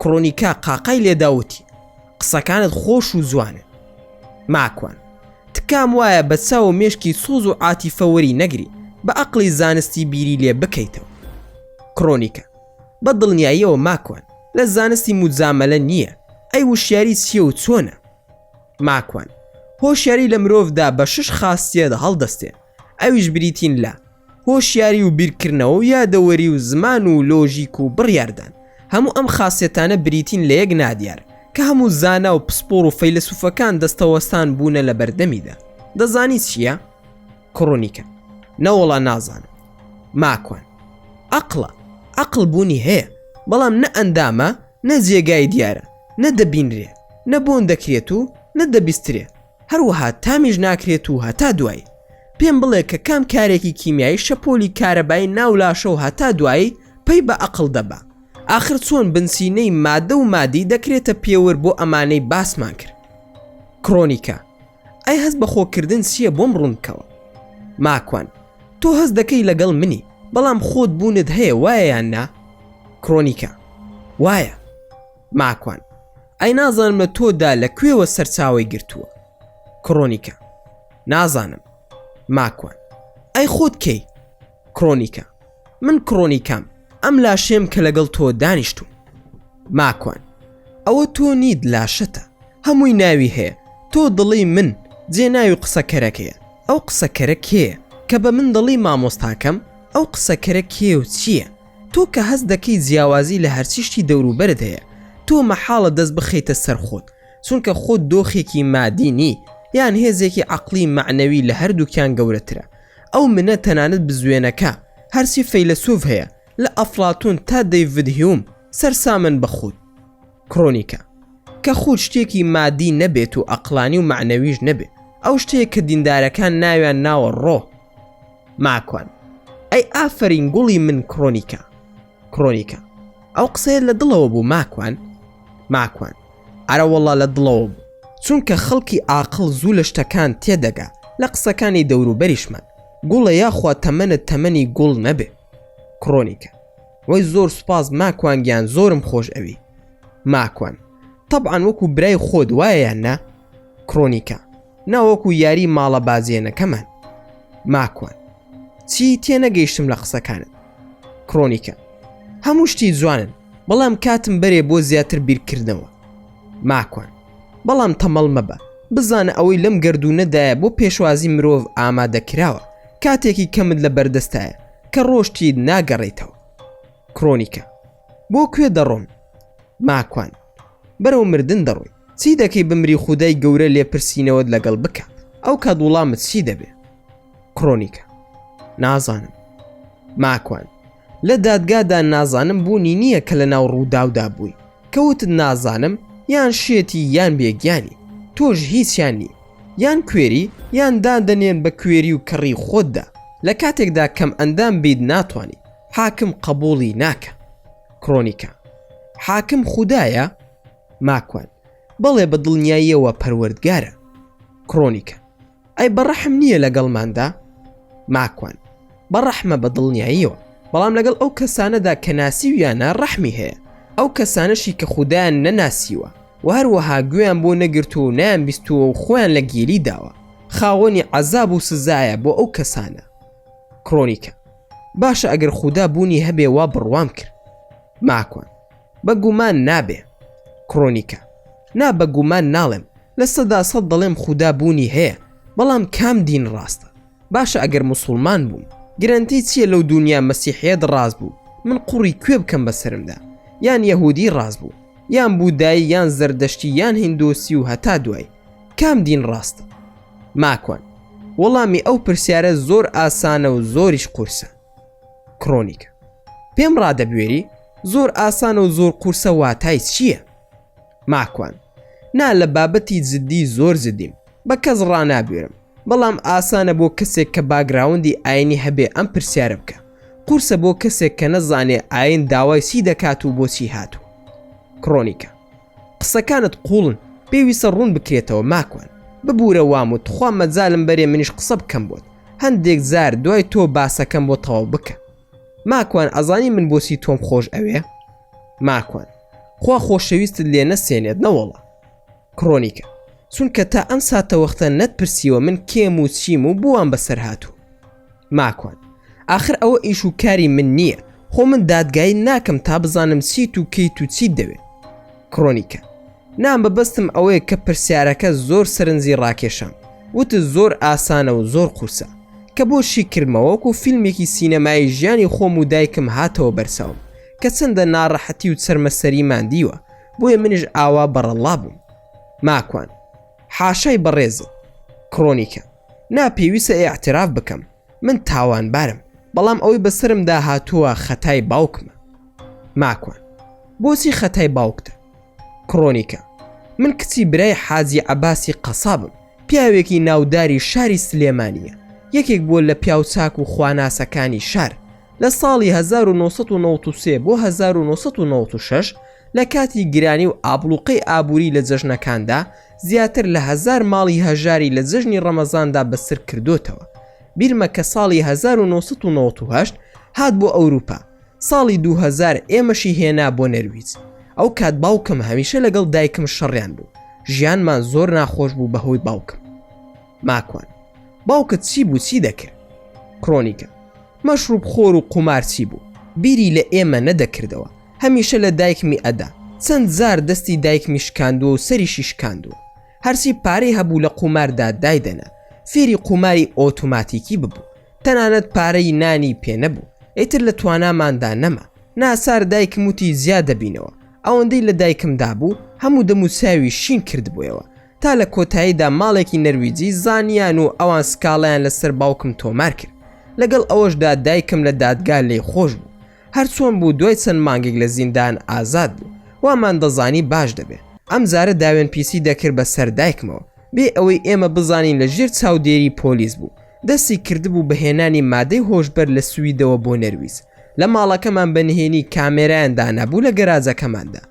کرۆنیکا قاقای لێداوتی: قسەکانت خۆش و جوانە. ماکوان: تکام وایە بە چاو مێشکی سۆز و عاتیفەوەری نەگری بە عەقڵی زانستی بیری لێ بکەیتەوە. کرۆنیکە: بە دڵنیاییەوە ماکوان لە زانستی موجامەلە نییە. ئەی وشیاری چییە و چۆنە؟ ماکوان: هۆشیاری لە مرۆڤدا بە 6 خاستیەت هەڵدەستێ، ئەویش بریتین لە هۆشیاری و بیرکردنەوە و یادەوەری و زمان و لۆژیک و بڕیاردان. هەموو ئەم خاستیەتانە بریتین لە یەک نادیار کە هەموو زانا و پسپۆڕ و فەیلسوفەکان دەستەوەستان بوونە لە بەردەمیدا. دەزانی چییە؟ کرۆنیکە: نەوەڵا نازانم. ماکوان: عەقڵە. عەقڵ بوونی هەیە بەڵام نە ئەندامە نە جێگای دیارە، نە دەبینرێ، نە بۆن دەکرێت و نە دەبیسترێ، هەروەها تامیش ناکرێت و هەتا دوایی. پێم بڵێ کە کام کارێکی کیمیایی شەپۆلی کارەبایی ناولاشە و هەتا دوایی پەی بە عەقڵ دەبا. آخر چۆن بنسینەی مادە و مادی دەکرێتە پێوەر بۆ ئەمانەی باسمان کرد. کرۆنیکە: ئەی هەست بە خۆکردن چییە بۆم ڕوونکەوە؟ ماکوان: تۆ هەست دەکەی لەگەڵ منی بەڵام خۆت بوونت هەیە وایە یان نا؟ کرۆنیکە: وایە. ماکوان: ئەی نازانم لە تۆدا لەکوێوە سەرچاوی گرتووە. کڕۆنیکە: نازانم. ماکوان: ئەی خۆت کەی؟ کڕۆنیکە: من کڕۆنیکام، ئەم لاشێم کە لەگەڵ تۆ دانیشتوم. ماکوان: ئەوە تۆ نیت، لاشەتە، هەمووی ناوی هەیە، تۆ دڵی من جێ ناوی قسەکەرەکەیە. ئەو قسەکەرە کێیە کە بە من دڵی مامۆستاکەم؟ ئەو قسەکەرە کێ و چییە؟ تۆ کە هەست دەکەی جیاوازی لە هەرچیشتی دەوروبەرت هەیە، تۆ مەحاڵە دەست بخەیتە سەر خۆت، چونکە خۆت دۆخێکی مادی نی، یان هێزێکی عەقلی معنەوی لە هەردووکیان گەورەترە. ئەو منە تەنانەت بزوێنەکە هەرچی فەیلسوف هەیە، لە ئەفلاتون تا دەیڤید هیوم سەرسامن بە خۆت. کڕۆنیکە: کە خۆت شتێکی مادی نەبێت و ئەقلانی و معنەویش نەبێت، ئەو شتەیە کە دیندارەکان ناویان ناوە ڕۆ. ماکوان: ئەی ئافرین گوڵی من کڕۆنیکە. کڕۆنیکە: ئەو قسەیە لە دڵەوە بوو ماکوان؟ ماکوان: ئەرە وەڵا لە دڵەوە بوو، چونکە خەڵکی ئاقڵ زوو لە شتەکان تێدەگا لە قسەکانی دەوروبەریشمان. گوڵە یاخوا تەمەنت تەمەنی گوڵ نەبێ. کڕۆنیکە: وەی زۆر سوپاس ماکوان گیان، زۆرم خۆش ئەوی. ماکوان: طەبعاً وەکو برای خۆت وایە یان نا؟ کڕۆنیکە: نا، وەکو یاری ماڵە بازیێنەکەمان. ماکوان: چی تێنەگەیشتم لە قسەکانت؟ کڕۆنیکە: هەموو شتی جوانن، بەڵام کاتم بەرێ بۆ زیاتر بیرکردنەوە. ماکوان: بەڵام تەمەڵ مەبە، بزانە ئەوەی لەم گەردوونەدایە بۆ پێشوازی مرۆڤ ئامادەکراوە، کاتێکی کەمت لە بەردەستایە کە ڕۆشتی ناگەڕێیتەوە. کڕۆنیکە: بۆ کوێ دەڕۆم؟ ماکوان: بەرەو مردن دەڕۆی. چی دەکەی بمری خودای گەورە لێپرسینەوەت لەگەڵ بکە؟ ئەو کات وڵامت چی دەبێ؟ کڕۆنیکە: نازانم. ماکوان: لە دادگادا نازانم بوونی نییە کە لە ناو ڕووداودا بووی، کەوتت نازانم یان شێتی یان بێگیانی، تۆش هیچیان نی، یان کوێری یان دادەنێن بە کوێری و کڕی خۆتدا، لە کاتێکدا کەم ئەندام بیت ناتوانی، حاکم قبوڵی ناکە. کڕۆنیکە: حاکم خودایە؟ ماکوان: بەڵێ، بە دڵنیاییەوە پەروەردگارە. کڕۆنیکە: ئەی بەڕەحم نییە لەگەڵماندا؟ ماکوان: بەڕەحمە بە دڵنیاییەوە، بەڵام لەگەڵ ئەو کەسانەدا کە ناسیویانە ڕەحمی هەیە، ئەو کەسانەشی کە خودایان نەناسیوە و هەروەها گوێیان بۆ نەگرتووە و نایان بیستووە و خۆیان لە گێلی داوە، خاوەنی عەزاب و سزایە بۆ ئەو کەسانە. کڕۆنیکە: باشە ئەگەر خودا بوونی هەبێ وا بڕوام کرد. ماکوان: بە گومان نابێ. کڕۆنیکە: نا، بە گومان ناڵێم، لە 100% دەڵێم خودا بوونی هەیە، بەڵام کام دین ڕاستە؟ باشە ئەگەر موسڵمان بووم، گرنتی چییە لەو دنیا مەسیحیەت ڕاست بوو، من قوڕی کوێ بکەم بەسرمدا؟ یان یەهودی ڕاست بوو، یان بودایی، یان زەردەشتی، یان هیندۆسی و هەتا دوای، کام دین ڕاستە؟ ماکوان: وەڵامی ئەو پرسیارە زۆر ئاسانە و زۆریش قورسە. کڕۆنیکە: پێم ڕادەبوێری زۆر ئاسانە و زۆر قورسە واتای چییە؟ ماکوان: نا، لە بابەتی جددی زۆر زدیم، بە کەس ڕانابێرم، بەڵام ئاسانە بۆ کەسێک کە باگراوندی ئاینی هەبێ ئەم پرسیارە بکە، قورسە بۆ کەسێک کە نەزانێ ئاین داوای سی دەکات و بۆچی هاتوو. کڕۆنیکە: قسەکانت قوڵن، پێویستە ڕوون بکرێتەوە ماکوان، ببوورە واموت، خوا مەجالم بەرێ منیش قسە بکەم بۆت، هەندێک زار دوای تۆ باسەکەم بۆ تەواو بکە. ماکوان: ئەزانی من بۆچی تۆم خۆش ئەوێ؟ ماکوان: خوا خۆشەویستت لێ نەسێنێت نەوەڵە. کڕۆنیکە: چونکە تا ئەم ساتە وەختە نەتپرسیوە من کێم و چیم و بۆوان بەسەر هاتوو. ماکوان: آخر ئەوە ئیش و کاری من نییە، خۆ من دادگایی ناکەم تا بزانم چیت و کەیت و چیت دەوێت. کڕۆنیکە: نام بەبەستم ئەوەیە کە پرسیارەکە زۆر سەرنجی ڕاکێشام، وتە زۆر ئاسانە و زۆر قورسە، کە بۆ شیکردمەوەکو فیلمێکی سینەمایی ژیانی خۆم و دایکم هاتەوە بەرسەوم کە چەندە ناڕەحەتی و چەرمەسەریمان دیوە، بۆیە منیش ئاوا بەڕەڵا بووم. ماکوان: حاشای بەڕێزت. کڕۆنیکە: ناپێویستە ئێعتراف بکەم، من تاوانبارم، بەڵام ئەوەی بەسرم داهاتووە خەتای باوکمە. ماکوان: بۆچی خەتای باوکتە؟ کڕۆنیکە: من کچی برای حاجی عەباسی قەسابم، پیاوێکی ناوداری شاری سلێمانیە، یەکێک بۆ لە پیاوچاک و خواناسەکانی شار. لە ساڵی 1993 بۆ 1996 لە کاتی گرانی و ئابلوقەی ئابووری لە جەژنەکاندا زیاتر لە 1000 ماڵی هەژاری لە جەژنی ڕەمەزاندا بەسر کردوتەوە. بیرمە کە ساڵی 1998 هات بۆ ئەوروپا، ساڵی 2000 ئێمەشی هێنا بۆ نەرویج. ئەو کات باوکم هەمیشە لەگەڵ دایکم شەڕیان بوو، ژیانمان زۆر ناخۆش بوو بەهۆی باوکم. ماکوان: باوکت چی بوو، چی دەکرد؟ کرۆنیکە: مەشروب خۆر و قومار چی بوو، بیری لە ئێمە نەدەکردەوە، هەمیشە لە دایکمی ئەدا، چەند زار دەستی دایکمی شکاندووە و سەریشی شکاندووە، هەرچی پارەی هەبوو لە قوماردا دایدەنا، فێری قوماری ئۆتۆماتیکی ببوو، تەنانەت پارەی نانی پێ نەبوو، ئیتر لە تواناماندا نەما. ناسار دایکم وتی زیاد دەبینەوە، ئەوەندەی لە دایکمدا بوو هەموو دەموساوی شین کردبوویەوە، تا لە کۆتاییدا ماڵێکی نەرویجی زانیان و ئەوان سکاڵیان لەسەر باوکم تۆمار کرد. لەگەڵ ئەوەشدا دایکم لە دادگا لێ خۆش بوو، هەرچۆن بوو دوای چەند مانگێک لە زیندان ئازاد بوو، وامان دەزانی باش دەبێت. ئەم زارە داوێن پیسی دەکرد بەسەر دایکمەوە بێ ئەوەی ئێمە بزانین لە ژێر چاودێری پۆلیس بوو، دەستی کردبوو بەهێنانی مادەی هۆشبەر لە سویدەوە بۆ نەرویز. لە ماڵەکەمان بەنهێنی کامێرایان دانابوو لە گەراجەکەماندا.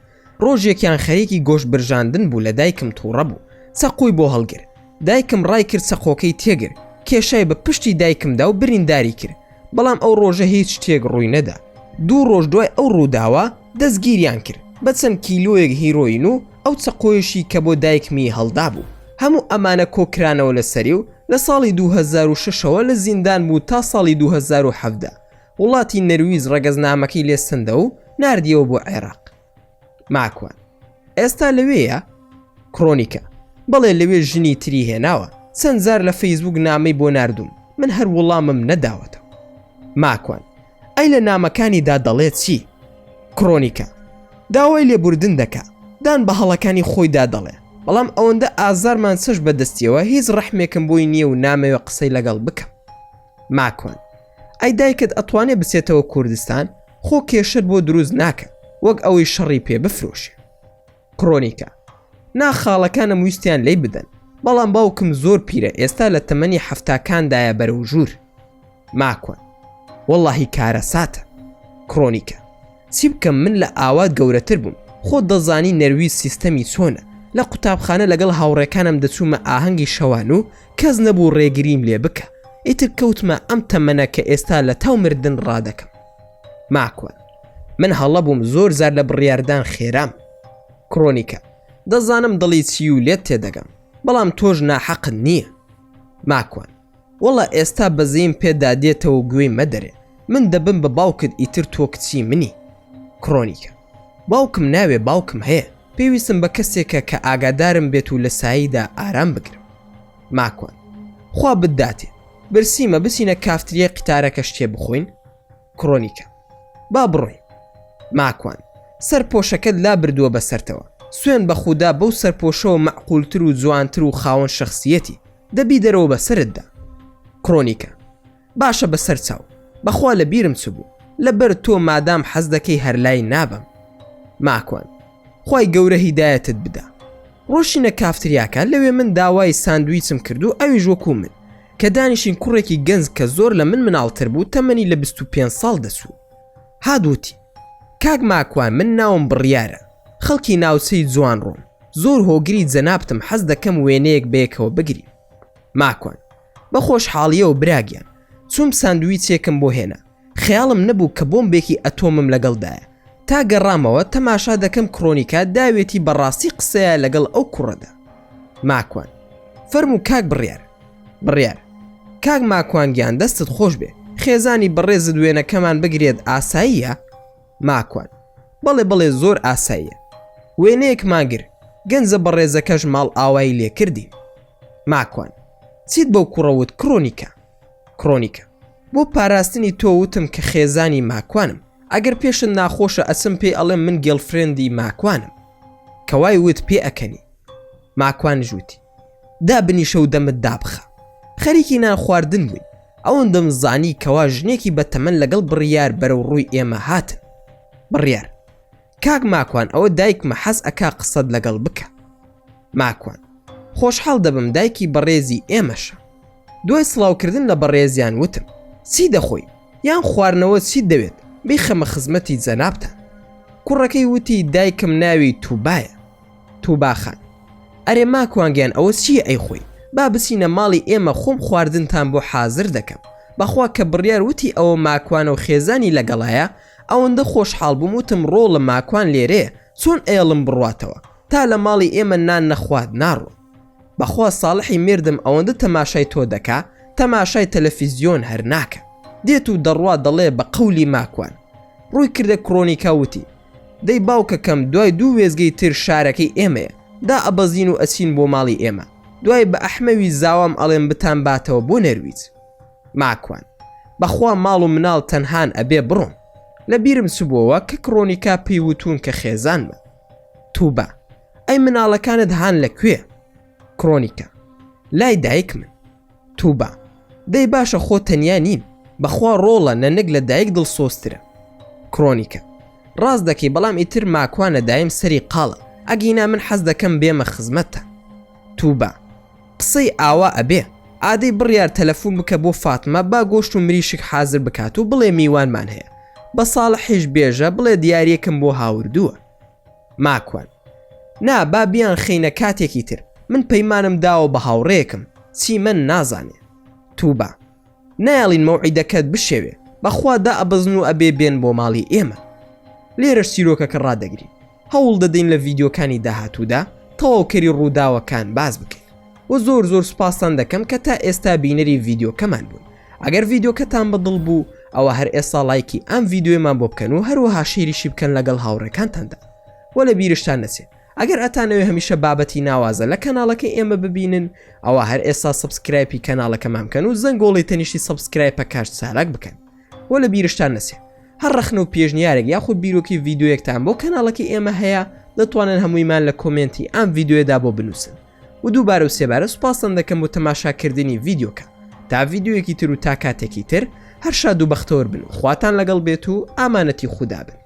ڕۆژێکیان خەریکی گۆشت برژاندن بوو لە دایکم تووڕە بوو، چەقۆی بۆ هەڵگر. دایکم ڕای کرد چەقۆکەی تێگر، کێشای بە پشتی دایکمدا و برینداری کرد، بەڵام ئەو ڕۆژە هیچ شتێک ڕووی نەدا. 2 ڕۆژ دوای ئەو ڕووداوە دەستگیریان کرد بە چەند کیلۆیەک هیرۆین و ئەو چەقۆیشی کە بۆ دایکمی هەڵدا بوو. هەموو ئەمانە کۆکرانەوە لەسەری و لە ساڵی 2006ەوە لە زیندان بوو تا ساڵی 2017. وڵاتی نەرویز ڕەگەزنامەکەی لێستندە و ناردیەوە بۆ عێراق. ماکوان: ئێستا لەوەیە؟ کرۆنیکە: بەڵێ لەوێ ژنی تری هێناوە، چەند زار لە فەیسبوک نامەی بۆ ناردوم، من هەر وەڵامم نەداوەتەوە. ماکوان: ئەی لە نامەکانیدا دەڵێت چی؟ کرۆنیکە: داوای لێبوردن دەکا، دان بە هەڵەکانی خۆیدا دەڵێ، بەڵام ئەوەندە ئازارمان چش بەدەستیەوە هیچ ڕەحمێکم بۆی نییە و نامەوێ قسەی لەگەڵ بکەم. ماکوان: ئەی دایکت ئەتوانێ بچێتەوە کوردستان، خۆ کێشت بۆ دروست ناکە وەک ئەوەی شەڕی پێ بفرۆشێ. کرۆنیکە: ناخاڵەکانم ویستیان لی بدەن، بەڵام باوکم زۆر پیرە، ئێستا لە تەمەنی هەفتاکاندایە بەرەو ژوور. ماکوان: وەڵڵاهی کارە ساتە. کرۆنیکە: چی بکەم، من لە ئاوات گەورەتر بووم، خۆ دەزانی نەرویز سیستەمی چۆنە، لە قوتابخانە لەگەڵ هاوڕێکانم دەچوومە ئاهەنگی شەوان و کەس نەبوو ڕێگریم لێ بکە، ئیتر کەوتمە ئەم تەمەنە کە ئێستا لە تاو مردن ڕادەکەم. ماکوان: من هەڵە بووم، زۆر زار لە بڕیاردان خێرام. کرۆنیکە: دەزانم دڵی چی و لێت تێدەگەم، بەڵام تۆش ناحەقت نییە. ماکوان: وەڵا ئێستا بەزەیم پێدا دێتەوە گوێی مەدەرێ، من دەبم بە باوکت، ئیتر تۆ کچی منی. کرۆنیکە: باوکم ناوێ، باوکم هەیە، پێویستم بە کەسێکە کە ئاگادارم بێت و لە ساییدا ئارام بگرم. ماکوان: خوا بداتێ، برسیمە بچینە کافتریە قیتارەکە شتێ بخۆین. کرۆنیکە: با بڕۆین. ماکوان: سەرپۆشەکەت لا بردووە بەسەرتەوە، سوێن بە خودا بەو سەرپۆشەوە مەعقولتر و جوانتر و خاوەن شخصیەتی، دەبی دەرەوە بەسەرتدا. کرۆنیکە: باشە بەسەر چاو، بەخوا لە بیرم چ بوو، لەبەر تۆ مادام حەز دەکەی هەر لای نابم. ماکوان: خوای گەورە هیدایەتت بدا. ڕۆشینە کافتریاکە، لەوێ من داوای ساندویچم کرد و ئەویش وەکو من، کە دانیشین کوڕێکی گەنج کە زۆر لە من مناڵتر بوو، تەمەنی لە 25 ساڵ دەسوو. هادووتی: کاک ماکوان، من ناوم بڕیارە، خەڵکی ناوچەی جوان ڕۆم، زۆر هۆگری جەنابتم، حەز دەکەم وێنەیەک بەیەکەوە بگرین. ماکوان: بە خۆشحاڵیەوە براگیان، چوم ساندویچێکم بۆ هێنا، خەیاڵم نەبوو کە بۆمبێکی ئەتۆمم لەگەڵدایە، تا گەڕامەوە تەماشا دەکەم کرۆنیکە داوێتی بەڕاستی قسەیە لەگەڵ ئەو کوڕەدا. ماکوان: فەرموو کاک بڕیار. بڕیار: کاک ماکوانگیان، دەستت خۆش بێ، خێزانی بەڕێزت وێنەکەمان بگرێت، ئاساییە؟ ماکوان: بەڵێ بەڵێ، زۆر ئاساییە، وێنەیەکمان گر، گەنجە بەڕێزەکەش ماڵ ئاوایی لێ کردی. ماکوان: چیت بەو کوڕەوت؟ کرۆنیکە. کرۆنیکە: بۆ پاراستنی تۆ وتم کە خێزانی ماکوانم، ئەگەر پێشن ناخۆشە ئەچم پێی ئەڵێم من گێڵفرێندی ماکوانم، کەوای وت پێ ئەکەنی. ماکوان ژووتی: دابنیشە و دەمت دابخە، خەریکی نان خواردن بووین، ئەوەندەم زانی کەوا ژنێکی بەتەمەن لەگەڵ بڕیار بەرەو ڕووی ئێمە هاتن. بڕیار: کاک ماکوان، ئەوە دایکمە، حەز ئەکا قسەت لەگەڵ بکە. ماکوان: خۆشحاڵ دەبم، دایکی بەڕێزی ئێمەشە. دوای سڵاوکردن لە بەڕێزیان وتم: چی دەخۆی؟ یان خواردنەوە چی دەوێت؟ بیخەمە خزمەتی جەنابتان. کوڕەکەی وتی: دایکم ناوی تووبایە. تووباخان: ئەرێ ماکوانگیان، ئەوە چیە ئەی خۆی؟ با بچینە ماڵی ئێمە، خۆم خواردنتان بۆ حازر دەکەم. بەخوا کە بڕیار وتی ئەوە ماکوانە و خێزانی لەگەڵایە، ئەوەندە خۆشحاڵ بووم، وتم ڕۆڵە ماکوان لێرەیە، چۆن ئێڵم بڕواتەوە تا لە ماڵی ئێمە نان نەخوات ناڕۆ. بەخوا ساڵحی مێردم ئەوەندە تەماشای تۆ دەکا تەماشای تەلەڤیزیۆن هەر ناکە. دێت و دەڕوا دەڵێ بە قەولی ماکوان. ڕووی کردە کرۆنیکا وتی دەی باوکەکەم دوای 2 وێزگەی تر شارەکەی ئێمەیە دا ئەبەزین و ئەچین بۆ ماڵی ئێمە دوای بە ئەحمەوی زاوام ئەڵێن بتان باتەوە بۆ نەرویج. ماکوان بەخوا ماڵ و مناڵ تەنهان ئەبێ بڕۆن. لە بیرم چبووەوە کە کرۆنیکا پێی وتون کە خێزان بە. تووبە ئەی مناڵەکانت هان لەکوێ؟ کرۆنیکا لای دایک من. تووبە دەی باشە خۆ تەنیا نیم بەخوا ڕۆڵە نەنەک لە دایک دڵسۆسترە. کرۆنیکە ڕاست دەکەی بەڵام ئیتر ماکوانە دایم سەری قاڵە ئەگینا من حەز دەکەم بێمە خزمەتە. تووبە قسەی ئاوا ئەبێ ئادەی بڕیار تەلەفۆن بکە بۆ فاتمە با گۆشت و مریشک حازر بکات و بڵێ میوانمان هەیە بە ساڵحیش بێژە بڵێ دیارەکەم بۆ هاوردووە. ماکوان نا با بیان خەینە کاتێکی تر من پەیمانم داوە بە هاوڕێکم چی من نازانێ. تووبە نایڵین مەوعیدەکەت بشێوێ بەخوا دا ئەبەزن و ئەبێ بێن بۆ ماڵی ئێمە. لێرەش چیرۆکەکە ڕادەگرین هەوڵ دەدەین لە ڤیدیۆکانی داهاتوودا تەواوکەری ڕووداوەکان باز بکەین و زۆر سوپاسان دەکەم کە تا ئێستا بینەری ڤیدیۆکەمان بوون. ئەگەر ڤیدیۆکەتان بەدڵ بوو ئەوە هەر ئێستا لایکی ئەم ڤیدیۆمان بۆ بکەن و هەروەها شێریشی بکەن لەگەڵ هاوڕێکانتاندا. وە لە بیرشتان نەچێت ئەگەر ئەتانەوێ هەمیشە بابەتی ناوازە لە کەناڵەکەی ئێمە ببینن ئەوە هەر ئێستا سبسکرایبی کەناڵەکەمان بکەن و زەنگۆڵی تەنیشتی سبسکرایبە کاش چالاک بکەن. وە لە بیرشتان نەچێت هەر ڕەخنە و پێشنیارێک یاخود بیرۆکی ڤیدیۆیەکتان بۆ کەناڵەکەی ئێمە هەیە دەتوانن هەموویمان لە کۆمنتی ئەم ڤیدیۆدا بۆ بنووسن و دووبارە و سێبارە سوپاسان دەکەم بۆ تەماشاکردنی ڤیدیۆکە تا ڤیدیۆیەکی تر و تا کاتێکی تر هەر شاد و بەختەوەر بن و خواتان لەگەڵ بێت و ئامانەتی خودا بن.